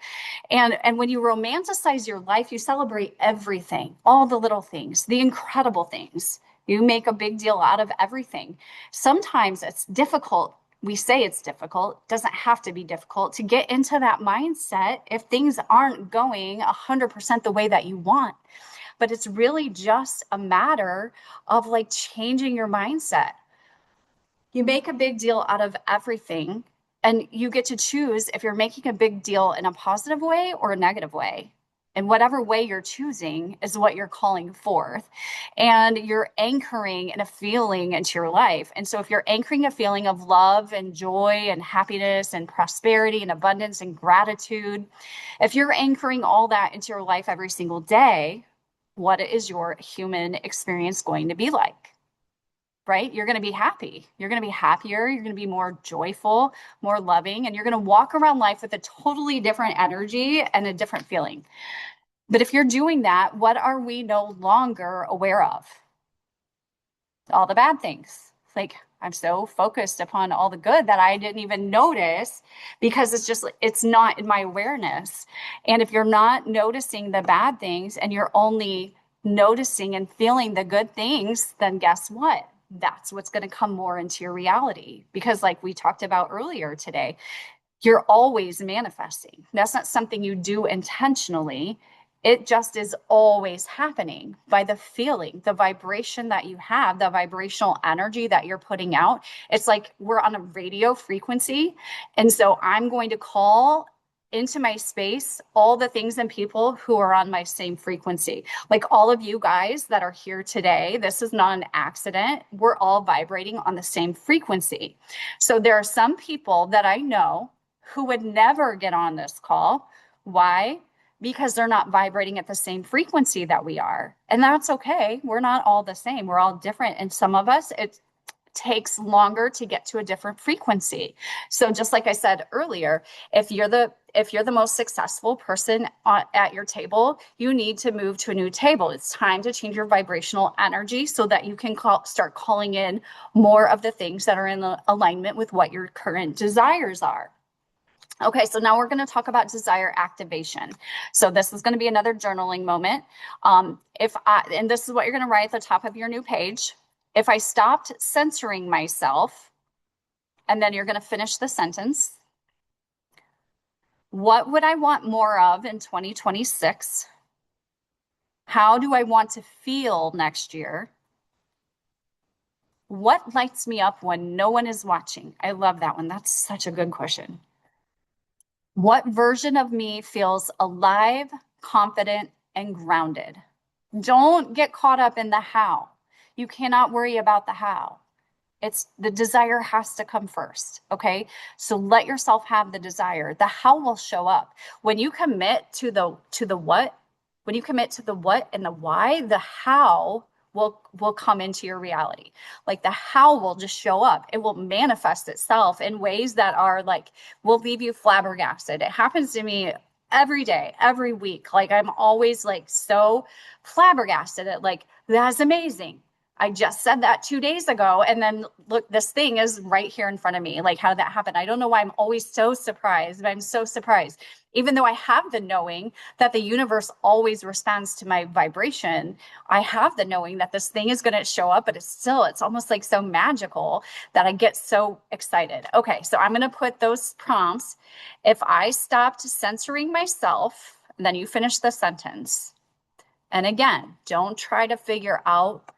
Speaker 1: And when you romanticize your life, you celebrate everything, all the little things, the incredible things. You make a big deal out of everything. Sometimes it's difficult. We say it's difficult. It doesn't have to be difficult to get into that mindset if things aren't going 100% the way that you want. But it's really just a matter of like changing your mindset. You make a big deal out of everything, and you get to choose if you're making a big deal in a positive way or a negative way. And whatever way you're choosing is what you're calling forth. And you're anchoring in a feeling into your life. And so if you're anchoring a feeling of love and joy and happiness and prosperity and abundance and gratitude, if you're anchoring all that into your life every single day, what is your human experience going to be like? Right? You're going to be happy. You're going to be happier. You're going to be more joyful, more loving, and you're going to walk around life with a totally different energy and a different feeling. But if you're doing that, what are we no longer aware of? All the bad things. Like, I'm so focused upon all the good that I didn't even notice because it's not in my awareness. And if you're not noticing the bad things and you're only noticing and feeling the good things, then guess what? That's what's going to come more into your reality. Because like we talked about earlier today, you're always manifesting. That's not something you do intentionally. It just is always happening by the feeling, the vibration that you have, the vibrational energy that you're putting out. It's like we're on a radio frequency. And so I'm going to call into my space all the things and people who are on my same frequency. Like all of you guys that are here today, this is not an accident. We're all vibrating on the same frequency. So there are some people that I know who would never get on this call. Why? Because they're not vibrating at the same frequency that we are. And that's okay. We're not all the same. We're all different. And some of us, it takes longer to get to a different frequency. So just like I said earlier, if you're the most successful person at your table, you need to move to a new table. It's time to change your vibrational energy so that you can start calling in more of the things that are in alignment with what your current desires are. Okay, so now we're going to talk about desire activation. So this is going to be another journaling moment. And this is what you're going to write at the top of your new page. If I stopped censoring myself, and then you're going to finish the sentence. What would I want more of in 2026? How do I want to feel next year? What lights me up when no one is watching? I love that one. That's such a good question. What version of me feels alive, confident, and grounded? Don't get caught up in the how. You cannot worry about the how. It's the desire has to come first. Okay. So let yourself have the desire. The how will show up. When you commit to the what, when you commit to the what and the why, the how will come into your reality. Like the how will just show up. It will manifest itself in ways that are like will leave you flabbergasted. It happens to me every day, every week. Like I'm always like so flabbergasted at like that's amazing. I just said that 2 days ago. And then look, this thing is right here in front of me. Like, how did that happen? I don't know why I'm always so surprised, but I'm so surprised. Even though I have the knowing that the universe always responds to my vibration, I have the knowing that this thing is going to show up, but it's almost like so magical that I get so excited. Okay, so I'm going to put those prompts. If I stopped censoring myself, then you finish the sentence. And again, don't try to figure out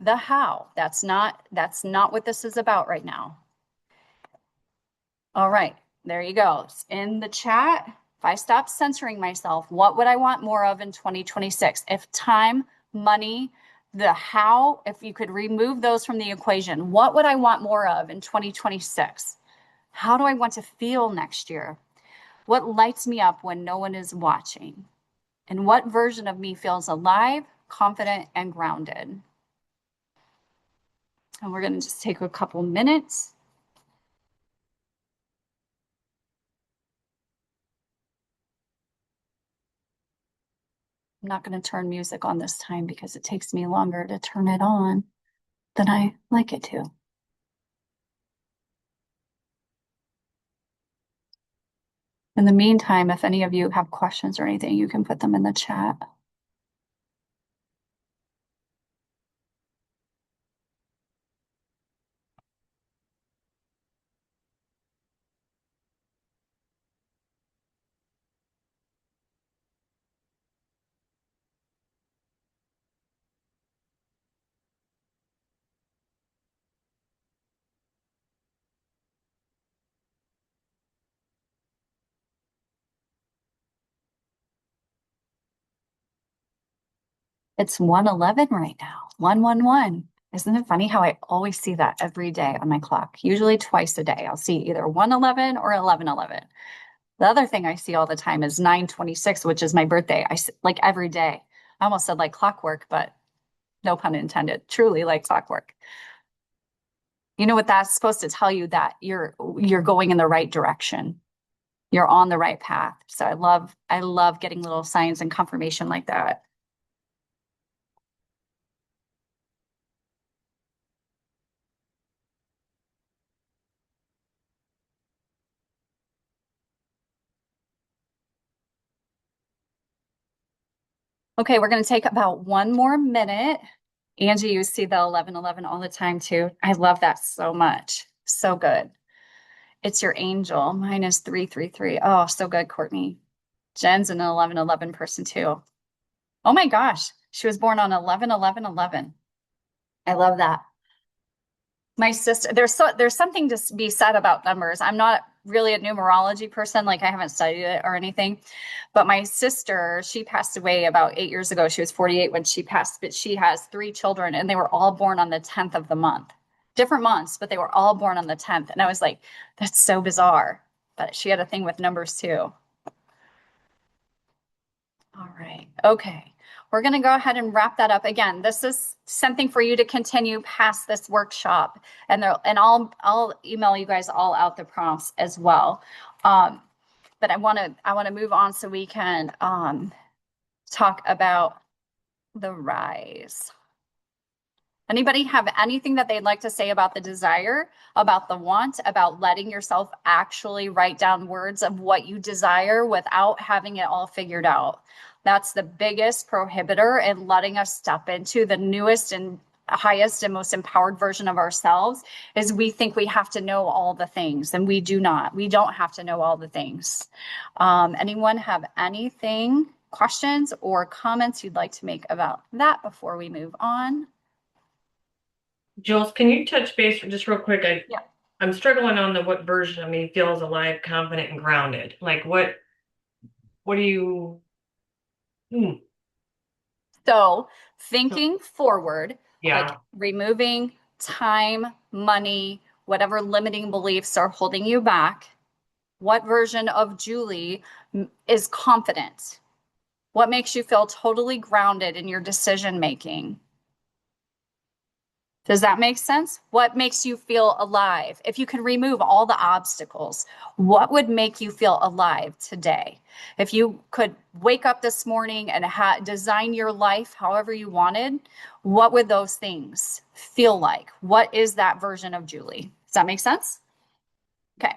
Speaker 1: the how. That's not what this is about right now. All right, there you go. It's in the chat. If I stop censoring myself, what would I want more of in 2026? If time, money, the how, if you could remove those from the equation, what would I want more of in 2026? How do I want to feel next year? What lights me up when no one is watching? And what version of me feels alive, confident, and grounded? And we're going to just take a couple minutes. I'm not going to turn music on this time because it takes me longer to turn it on than I like it to. In the meantime, if any of you have questions or anything, you can put them in the chat. It's 1:11 right now. 111. Isn't it funny how I always see that every day on my clock? Usually twice a day. I'll see either 1:11 or 11:11. The other thing I see all the time is 9:26, which is my birthday. Like every day. I almost said like clockwork, but no pun intended. Truly like clockwork. You know what that's supposed to tell you? That you're going in the right direction. You're on the right path. So I love getting little signs and confirmation like that. Okay, we're going to take about one more minute. Angie, you see the 11:11 all the time too. I love that so much. So good. It's your angel. Mine is 333. Oh, so good, Courtney. Jen's an 11:11 person too. Oh my gosh. She was born on 11/11/11. I love that. My sister, there's something to be said about numbers. I'm not really a numerology person, like I haven't studied it or anything. But my sister, she passed away about 8 years ago. She was 48 when she passed, but she has three children and they were all born on the 10th of the month. Different months, but they were all born on the 10th. And I was like, that's so bizarre. But she had a thing with numbers too. All right. Okay. We're going to go ahead and wrap that up. Again, this is something for you to continue past this workshop, and I'll email you guys all out the prompts as well. But I want to move on so we can talk about the rise. Anybody have anything that they'd like to say about the desire, about the want, about letting yourself actually write down words of what you desire without having it all figured out? That's the biggest prohibitor in letting us step into the newest and highest and most empowered version of ourselves is we think we have to know all the things, and we do not. We don't have to know all the things. Anyone have anything, questions or comments you'd like to make about that before we move on?
Speaker 2: Jules, can you touch base just real quick?
Speaker 1: Yeah.
Speaker 2: I'm struggling on the what version of me feels alive, confident, and grounded. Like what do you
Speaker 1: So thinking forward, like
Speaker 2: yeah.
Speaker 1: removing time, money, whatever limiting beliefs are holding you back, what version of Julie is confident? What makes you feel totally grounded in your decision making? Does that make sense? What makes you feel alive? If you can remove all the obstacles, what would make you feel alive today? If you could wake up this morning and design your life however you wanted, what would those things feel like? What is that version of Julie? Does that make sense? Okay.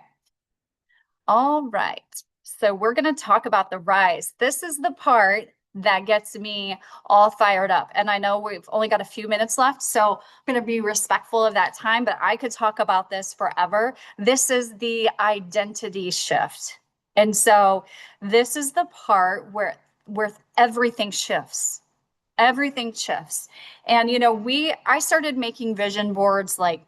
Speaker 1: All right. So we're going to talk about the rise. This is the part that gets me all fired up. And I know we've only got a few minutes left, so I'm going to be respectful of that time, but I could talk about this forever. This is the identity shift. And so this is the part where everything shifts. Everything shifts. And I started making vision boards like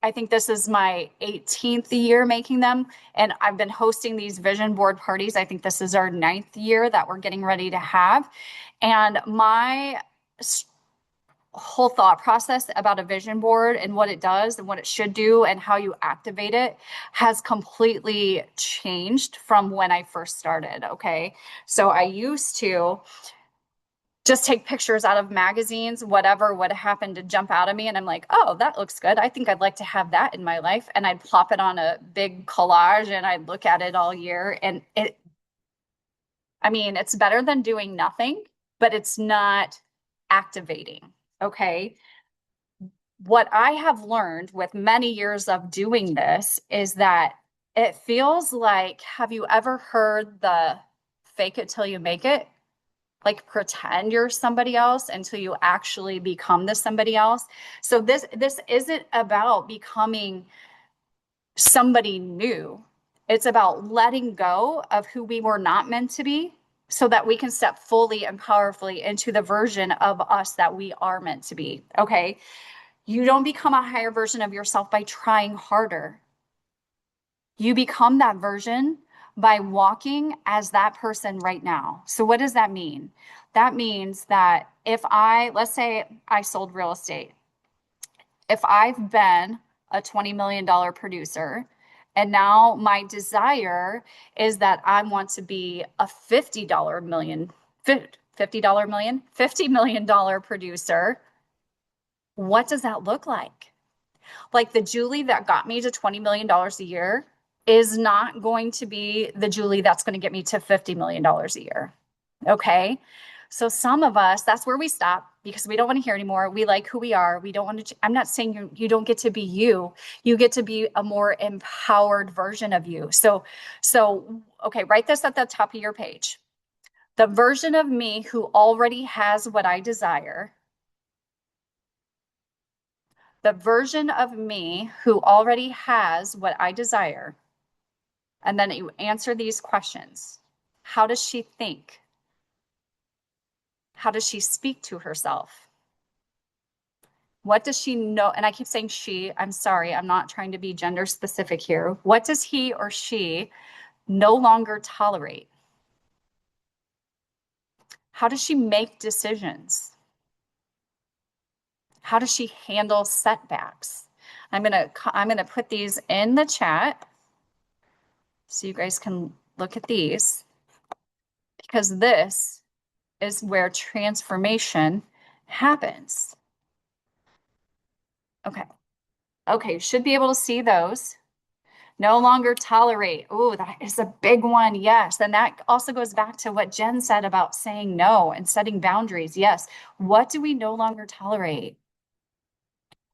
Speaker 1: I think this is my 18th year making them. And I've been hosting these vision board parties. I think this is our 9th year that we're getting ready to have. And my whole thought process about a vision board and what it does and what it should do and how you activate it has completely changed from when I first started. Okay. So I used to just take pictures out of magazines, whatever would happen to jump out of me. And I'm like, oh, that looks good. I think I'd like to have that in my life. And I'd plop it on a big collage and I'd look at it all year. And it's better than doing nothing, but it's not activating. Okay. What I have learned with many years of doing this is that it feels like, have you ever heard the fake it till you make it? Like pretend you're somebody else until you actually become the somebody else. So this isn't about becoming somebody new. It's about letting go of who we were not meant to be so that we can step fully and powerfully into the version of us that we are meant to be. Okay. You don't become a higher version of yourself by trying harder. You become that version by walking as that person right now. So what does that mean? That means that let's say I sold real estate. If I've been a $20 million producer and now my desire is that I want to be a $50 million, $50 million producer, what does that look like? Like the Julie that got me to $20 million a year is not going to be the Julie that's going to get me to $50 million a year. Okay. So some of us, that's where we stop because we don't want to hear anymore. We like who we are. We don't want to, I'm not saying you don't get to be you. You get to be a more empowered version of you. So, okay, write this at the top of your page. The version of me who already has what I desire. The version of me who already has what I desire. And then you answer these questions. How does she think? How does she speak to herself? What does she know? And I keep saying she, I'm sorry, I'm not trying to be gender specific here. What does he or she no longer tolerate? How does she make decisions? How does she handle setbacks? I'm gonna put these in the chat so you guys can look at these because this is where transformation happens. Okay. Okay, you should be able to see those. No longer tolerate. Oh, that is a big one. Yes. And that also goes back to what Jen said about saying no and setting boundaries. Yes. What do we no longer tolerate?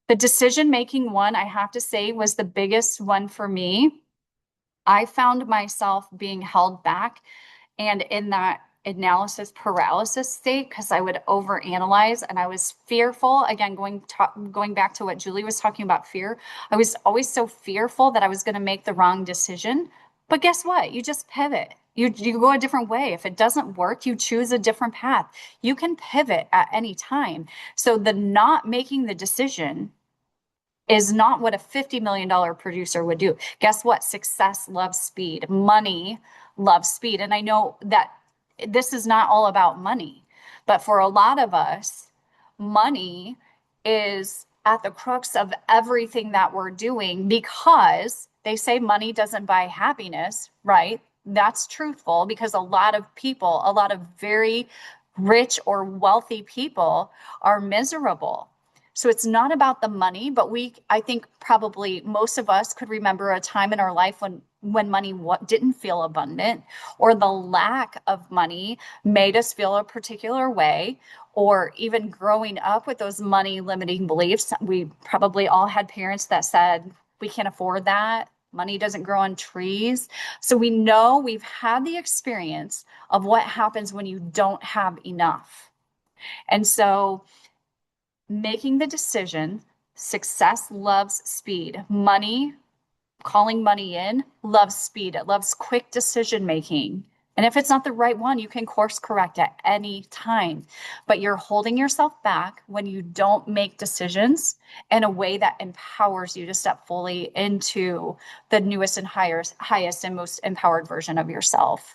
Speaker 1: The decision-making one, I have to say, was the biggest one for me. I found myself being held back and in that analysis paralysis state because I would overanalyze and I was fearful. Again, going back to what Julie was talking about fear, I was always so fearful that I was going to make the wrong decision. But guess what? You just pivot. You go a different way. If it doesn't work, you choose a different path. You can pivot at any time. So the not making the decision is not what a $50 million producer would do. Guess what? Success loves speed. Money loves speed. And I know that this is not all about money, but for a lot of us, money is at the crux of everything that we're doing because they say money doesn't buy happiness, right? That's truthful because a lot of people, a lot of very rich or wealthy people are miserable. So it's not about the money, but I think probably most of us could remember a time in our life when money didn't feel abundant, or the lack of money made us feel a particular way, or even growing up with those money limiting beliefs. We probably all had parents that said, we can't afford that. Money doesn't grow on trees. So we know we've had the experience of what happens when you don't have enough. And so making the decision, success loves speed. Money, calling money in, loves speed. It loves quick decision making. And if it's not the right one, you can course correct at any time. But you're holding yourself back when you don't make decisions in a way that empowers you to step fully into the newest and highest and most empowered version of yourself.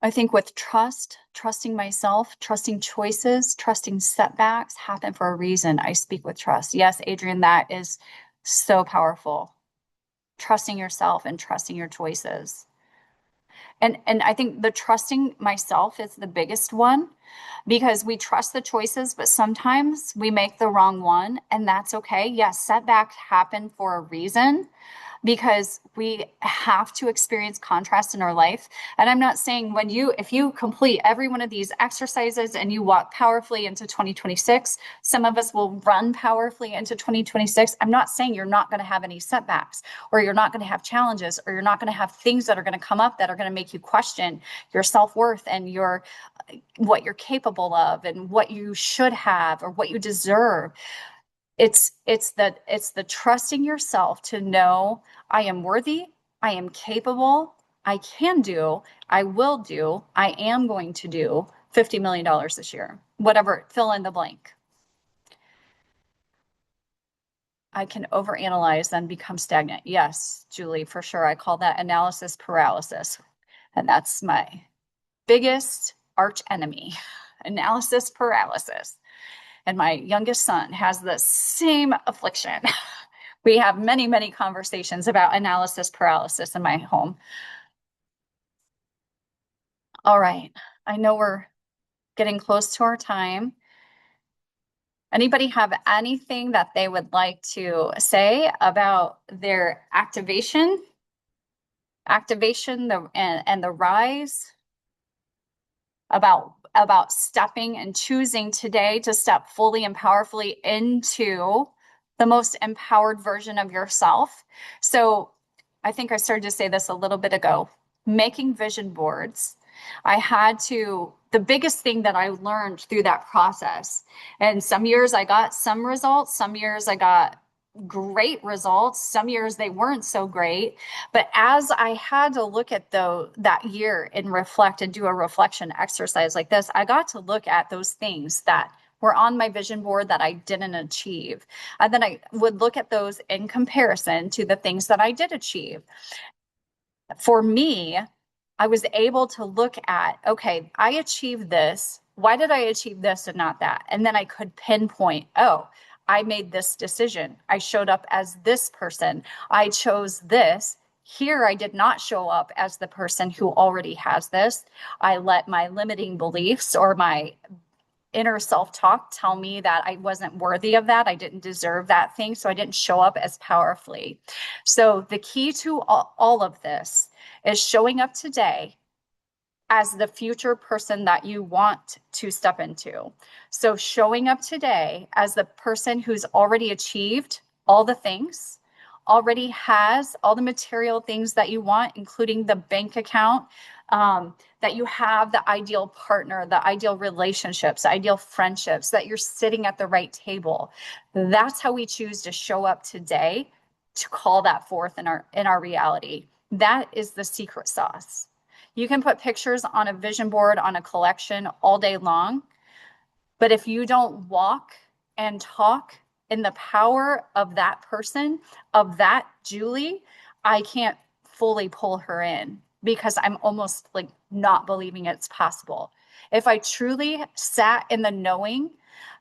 Speaker 1: I think with trust, trusting myself, trusting choices, trusting setbacks happen for a reason. I speak with trust. Yes, Adrian, that is so powerful. Trusting yourself and trusting your choices. And I think the trusting myself is the biggest one because we trust the choices, but sometimes we make the wrong one, and that's okay. Yes, setbacks happen for a reason, because we have to experience contrast in our life. And I'm not saying if you complete every one of these exercises and you walk powerfully into 2026, some of us will run powerfully into 2026. I'm not saying you're not going to have any setbacks, or you're not going to have challenges, or you're not going to have things that are going to come up that are going to make you question your self-worth and what you're capable of and what you should have or what you deserve. It's the trusting yourself to know I am worthy, I am capable, I can do, I will do, I am going to do $50 million this year. Whatever, fill in the blank. I can overanalyze and become stagnant. Yes, Julie, for sure. I call that analysis paralysis. And that's my biggest arch enemy, analysis paralysis. And my youngest son has the same affliction. We have many, many conversations about analysis paralysis in my home. All right. I know we're getting close to our time. Anybody have anything that they would like to say about their activation, and the rise? About stepping and choosing today to step fully and powerfully into the most empowered version of yourself. So I think I started to say this a little bit ago, making vision boards. The biggest thing that I learned through that process, and some years I got some results, some years I got great results, some years they weren't so great. But as I had to look at that year and reflect and do a reflection exercise like this, I got to look at those things that were on my vision board that I didn't achieve. And then I would look at those in comparison to the things that I did achieve. For me, I was able to look at, okay, I achieved this. Why did I achieve this and not that? And then I could pinpoint, oh, I made this decision. I showed up as this person. I chose this. Here, I did not show up as the person who already has this. I let my limiting beliefs or my inner self-talk tell me that I wasn't worthy of that. I didn't deserve that thing. So I didn't show up as powerfully. So the key to all of this is showing up today as the future person that you want to step into. So showing up today as the person who's already achieved all the things, already has all the material things that you want, including the bank account, that you have the ideal partner, the ideal relationships, the ideal friendships, that you're sitting at the right table. That's how we choose to show up today to call that forth in our reality. That is the secret sauce. You can put pictures on a vision board, on a collection all day long. But if you don't walk and talk in the power of that person, of that Julie, I can't fully pull her in because I'm almost like not believing it's possible. If I truly sat in the knowing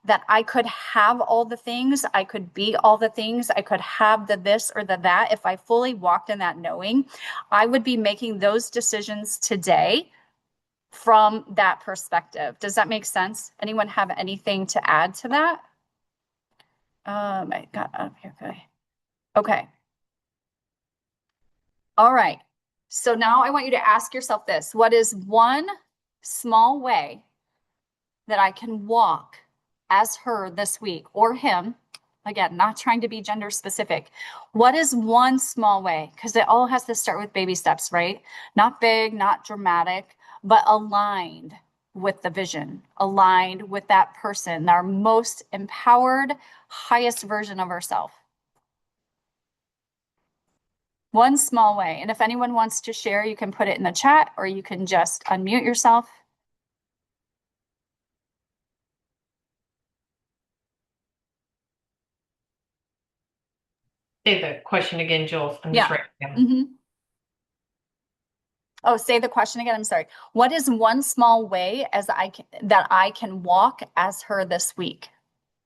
Speaker 1: that I could have all the things, I could be all the things, I could have the this or the that, if I fully walked in that knowing, I would be making those decisions today from that perspective. Does that make sense? Anyone have anything to add to that? I got up here. Okay. Okay. All right. So now I want you to ask yourself this. What is one small way that I can walk as her this week or him? Again, not trying to be gender specific. What is one small way? Because it all has to start with baby steps, right? Not big, not dramatic, but aligned with the vision, aligned with that person, our most empowered, highest version of ourselves. One small way. And if anyone wants to share, you can put it in the chat or you can just unmute yourself.
Speaker 2: Say the question again, Jules. I'm just writing down.
Speaker 1: Mm-hmm. Oh, say the question again. I'm sorry. What is one small way that I can walk as her this week?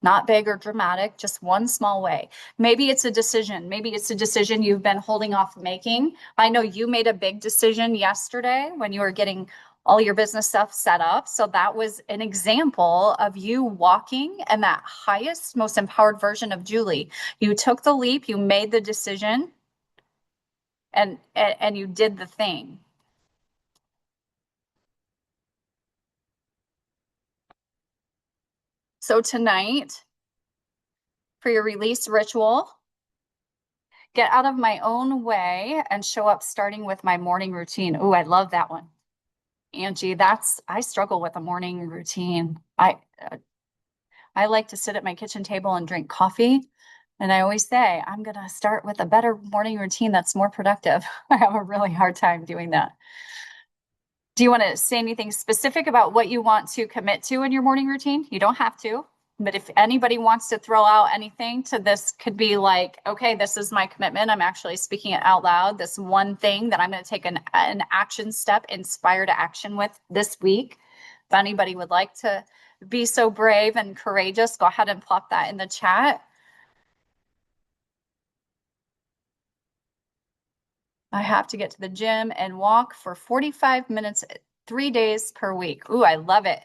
Speaker 1: Not big or dramatic, just one small way. Maybe it's a decision. Maybe it's a decision you've been holding off making. I know you made a big decision yesterday when you were getting all your business stuff set up. So that was an example of you walking in that highest, most empowered version of Julie. You took the leap, you made the decision, and you did the thing. So tonight, for your release ritual, get out of my own way and show up starting with my morning routine. Oh, I love that one. Angie, I struggle with a morning routine. I like to sit at my kitchen table and drink coffee. And I always say, I'm going to start with a better morning routine that's more productive. I have a really hard time doing that. Do you want to say anything specific about what you want to commit to in your morning routine? You don't have to, but if anybody wants to throw out anything to this, could be like, okay, this is my commitment. I'm actually speaking it out loud. This one thing that I'm going to take an action step, inspire to action with this week. If anybody would like to be so brave and courageous, go ahead and plop that in the chat. I have to get to the gym and walk for 45 minutes, 3 days per week. Ooh, I love it.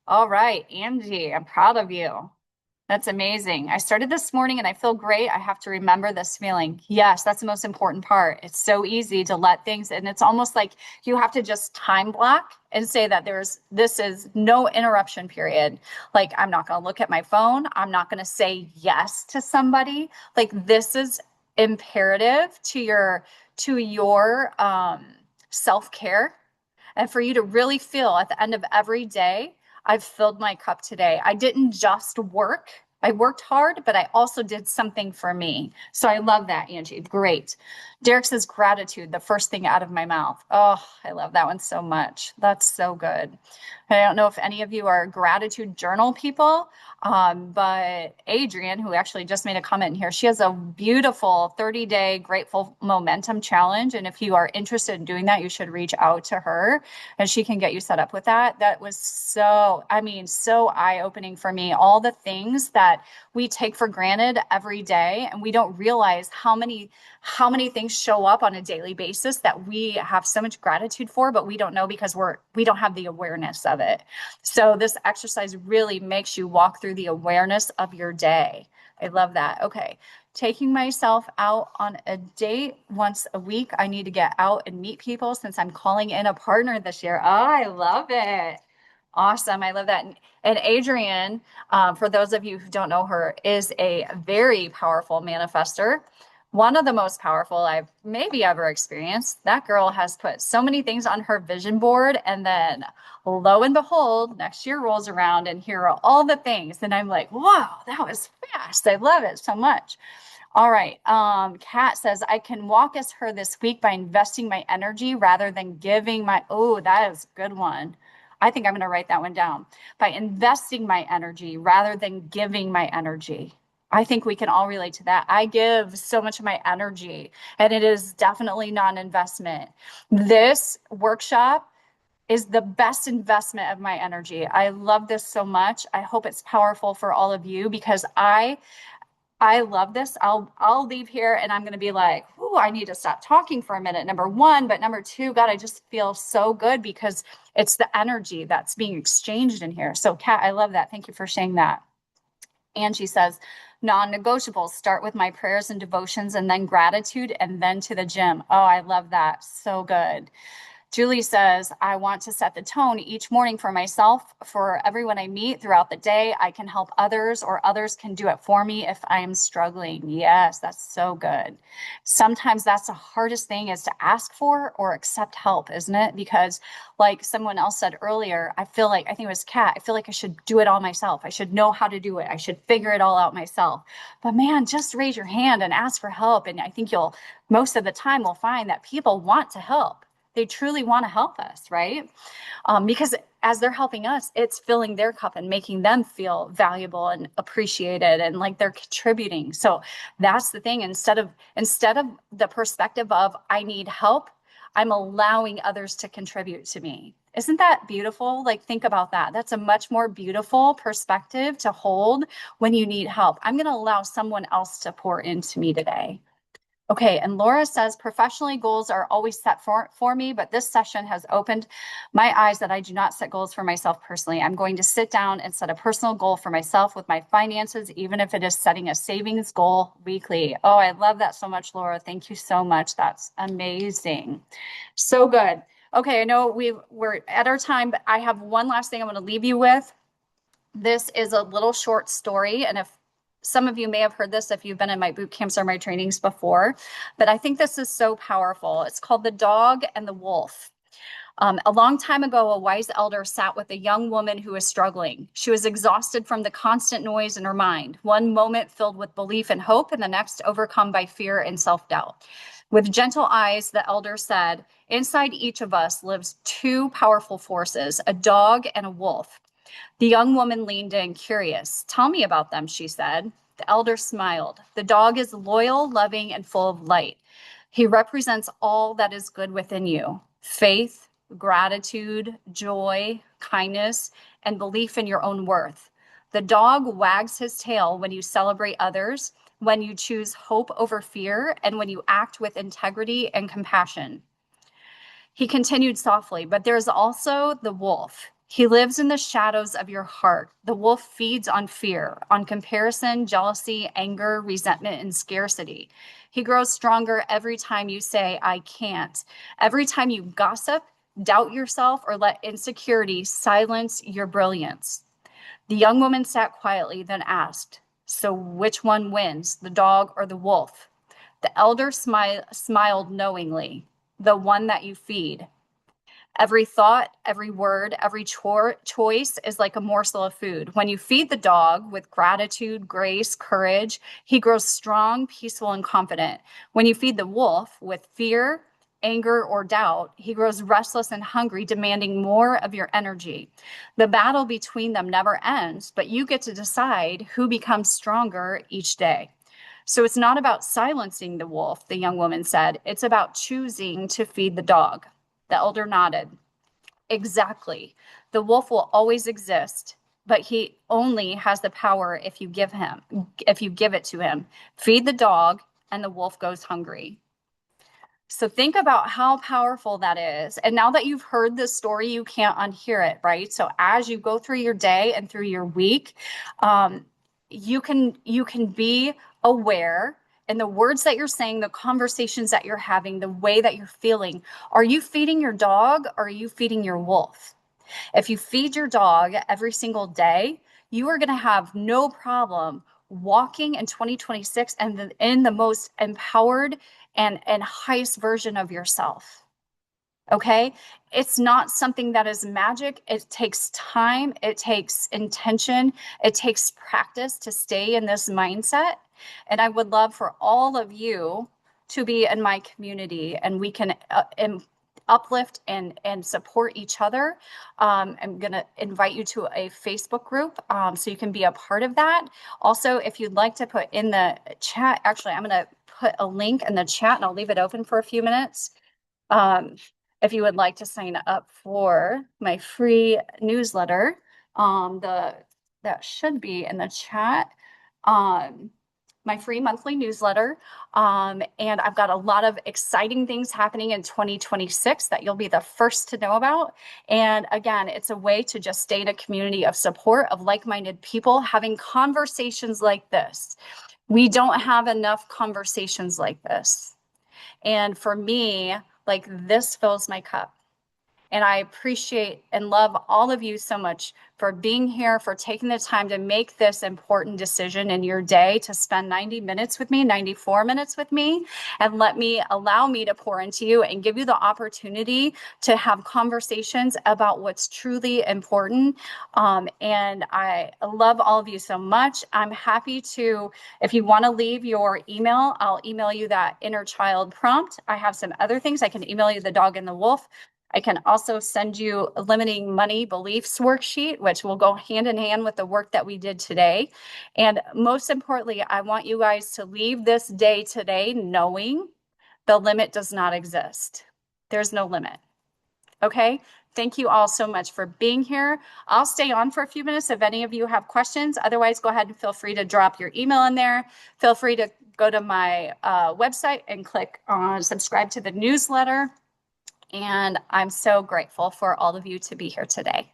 Speaker 1: All right, Angie, I'm proud of you. That's amazing. I started this morning and I feel great. I have to remember this feeling. Yes, that's the most important part. It's so easy to let things, and it's almost like you have to just time block and say that this is no interruption period. Like, I'm not going to look at my phone. I'm not going to say yes to somebody. Like, this is imperative to your self-care, and for you to really feel at the end of every day, I've filled my cup today. I didn't just work. I worked hard, but I also did something for me. So I love that, Angie. Great. Derek says gratitude, the first thing out of my mouth. Oh, I love that one so much. That's so good. I don't know if any of you are gratitude journal people. But Adrienne, who actually just made a comment in here, she has a beautiful 30-day grateful momentum challenge. And if you are interested in doing that, you should reach out to her and she can get you set up with that. That was so, I mean, so eye-opening for me. All the things that we take for granted every day, and we don't realize how many things show up on a daily basis that we have so much gratitude for, but we don't know because we don't have the awareness of it. So this exercise really makes you walk through the awareness of your day. I love that. Okay. Taking myself out on a date once a week. I need to get out and meet people since I'm calling in a partner this year. Oh, I love it. Awesome. I love that. And Adrienne, for those of you who don't know her, is a very powerful manifester. One of the most powerful I've maybe ever experienced. That girl has put so many things on her vision board, and then lo and behold, next year rolls around and here are all the things. And I'm like, wow, that was fast. I love it so much. All right. Kat says, I can walk as her this week by investing my energy rather than giving my, oh, that is a good one. I think I'm going to write that one down. By investing my energy rather than giving my energy. I think we can all relate to that. I give so much of my energy, and it is definitely not an investment. This workshop is the best investment of my energy. I love this so much. I hope it's powerful for all of you because I love this. I'll leave here and I'm going to be like, "Ooh, I need to stop talking for a minute." Number one, but number two, God, I just feel so good because it's the energy that's being exchanged in here. So, Kat, I love that. Thank you for saying that. Angie says, non-negotiables start with my prayers and devotions and then gratitude and then to the gym. Oh, I love that. So good. Julie says, I want to set the tone each morning for myself, for everyone I meet throughout the day. I can help others or others can do it for me if I am struggling. Yes, that's so good. Sometimes that's the hardest thing is to ask for or accept help, isn't it? Because like someone else said earlier, I think it was Kat, I feel like I should do it all myself. I should know how to do it. I should figure it all out myself. But man, just raise your hand and ask for help. And I think most of the time will find that people want to help. They truly want to help us, right? Because as they're helping us, it's filling their cup and making them feel valuable and appreciated and like they're contributing. So that's the thing. Instead of the perspective of I need help, I'm allowing others to contribute to me. Isn't that beautiful? Like think about that. That's a much more beautiful perspective to hold when you need help. I'm going to allow someone else to pour into me today. Okay, and Laura says, professionally, goals are always set for me, but this session has opened my eyes that I do not set goals for myself personally. I'm going to sit down and set a personal goal for myself with my finances, even if it is setting a savings goal weekly. Oh, I love that so much, Laura. Thank you so much. That's amazing. So good. Okay, I know we're at our time, but I have one last thing I want to leave you with. This is a little short story, and if some of you may have heard this if you've been in my boot camps or my trainings before, but I think this is so powerful. It's called The Dog and the Wolf. A long time ago, a wise elder sat with a young woman who was struggling. She was exhausted from the constant noise in her mind, one moment filled with belief and hope, and the next overcome by fear and self-doubt. With gentle eyes, the elder said, inside each of us lives two powerful forces, a dog and a wolf. The young woman leaned in, curious. Tell me about them, she said. The elder smiled. The dog is loyal, loving, and full of light. He represents all that is good within you: faith, gratitude, joy, kindness, and belief in your own worth. The dog wags his tail when you celebrate others, when you choose hope over fear, and when you act with integrity and compassion. He continued softly, but there's also the wolf. He lives in the shadows of your heart. The wolf feeds on fear, on comparison, jealousy, anger, resentment, and scarcity. He grows stronger every time you say, I can't. Every time you gossip, doubt yourself, or let insecurity silence your brilliance. The young woman sat quietly, then asked, so which one wins, the dog or the wolf? The elder smiled knowingly. The one that you feed. Every thought, every word, every choice is like a morsel of food. When you feed the dog with gratitude, grace, courage, he grows strong, peaceful, and confident. When you feed the wolf with fear, anger, or doubt. He grows restless and hungry, demanding more of your energy. The battle between them never ends, but you get to decide who becomes stronger each day. So it's not about silencing the wolf, the young woman said. It's about choosing to feed the dog. The elder nodded. Exactly. The wolf will always exist, but he only has the power if you give it to him. Feed the dog, and the wolf goes hungry. So think about how powerful that is. And now that you've heard this story, you can't unhear it, right? So as you go through your day and through your week, you can be aware in the words that you're saying, the conversations that you're having, the way that you're feeling. Are you feeding your dog or are you feeding your wolf? If you feed your dog every single day, you are going to have no problem walking in 2026 and in the most empowered and highest version of yourself. Okay. It's not something that is magic. It takes time. It takes intention. It takes practice to stay in this mindset. And I would love for all of you to be in my community and we can uplift and support each other. I'm going to invite you to a Facebook group so you can be a part of that. Also, if you'd like to put in the chat, actually, I'm going to put a link in the chat and I'll leave it open for a few minutes. If you would like to sign up for my free newsletter, that should be in the chat. My free monthly newsletter. And I've got a lot of exciting things happening in 2026 that you'll be the first to know about. And again, it's a way to just stay in a community of support of like-minded people having conversations like this. We don't have enough conversations like this. And for me, like this fills my cup. And I appreciate and love all of you so much for being here, for taking the time to make this important decision in your day to spend 90 minutes with me, 94 minutes with me, and allow me to pour into you and give you the opportunity to have conversations about what's truly important. And I love all of you so much. I'm happy to, if you want to leave your email, I'll email you that inner child prompt. I have some other things. I can email you the dog and the wolf. I can also send you a limiting money beliefs worksheet, which will go hand in hand with the work that we did today. And most importantly, I want you guys to leave this day today knowing the limit does not exist. There's no limit. Okay? Thank you all so much for being here. I'll stay on for a few minutes if any of you have questions. Otherwise, go ahead and feel free to drop your email in there. Feel free to go to my website and click on subscribe to the newsletter. And I'm so grateful for all of you to be here today.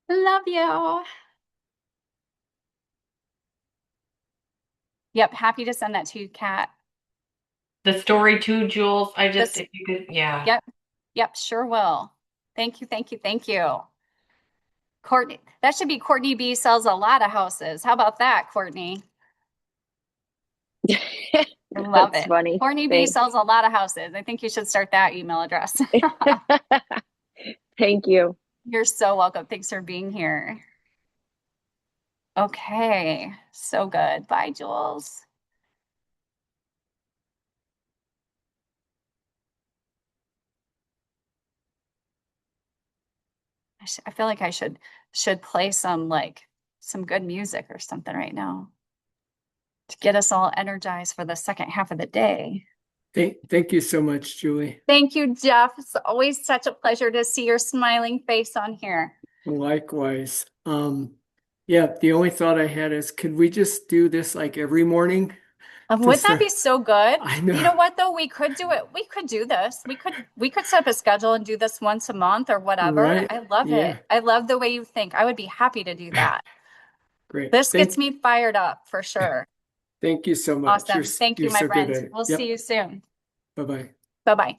Speaker 1: Love you. Yep, happy to send that to you, Kat.
Speaker 2: The story too, Jules. If you could, yeah.
Speaker 1: Yep, sure will. Thank you, thank you, thank you. Courtney, that should be Courtney B sells a lot of houses. How about that, Courtney? I love
Speaker 4: That's
Speaker 1: it.
Speaker 4: funny.
Speaker 1: Courtney B
Speaker 4: Thanks.
Speaker 1: sells a lot of houses. I think you should start that email address.
Speaker 4: Thank you.
Speaker 1: You're so welcome. Thanks for being here. Okay, so good. Bye, Jules. I feel like I should play some good music or something right now to get us all energized for the second half of the day.
Speaker 3: Thank you so much, Julie.
Speaker 1: Thank you, Jeff. It's always such a pleasure to see your smiling face on here.
Speaker 3: Likewise. Yeah, the only thought I had is could we just do this like every morning?
Speaker 1: Wouldn't that be so good?
Speaker 3: I know.
Speaker 1: You know what though? We could do it. We could do this. We could set up a schedule and do this once a month or whatever.
Speaker 3: Right.
Speaker 1: I love
Speaker 3: Yeah.
Speaker 1: it. I love the way you think. I would be happy to do that.
Speaker 3: Great.
Speaker 1: This gets me fired up for sure.
Speaker 3: Thank you so much.
Speaker 1: Awesome. Thank you, my
Speaker 3: so good
Speaker 1: friends.
Speaker 3: at it.
Speaker 1: We'll
Speaker 3: Yep.
Speaker 1: see you soon.
Speaker 3: Bye-bye.
Speaker 1: Bye-bye.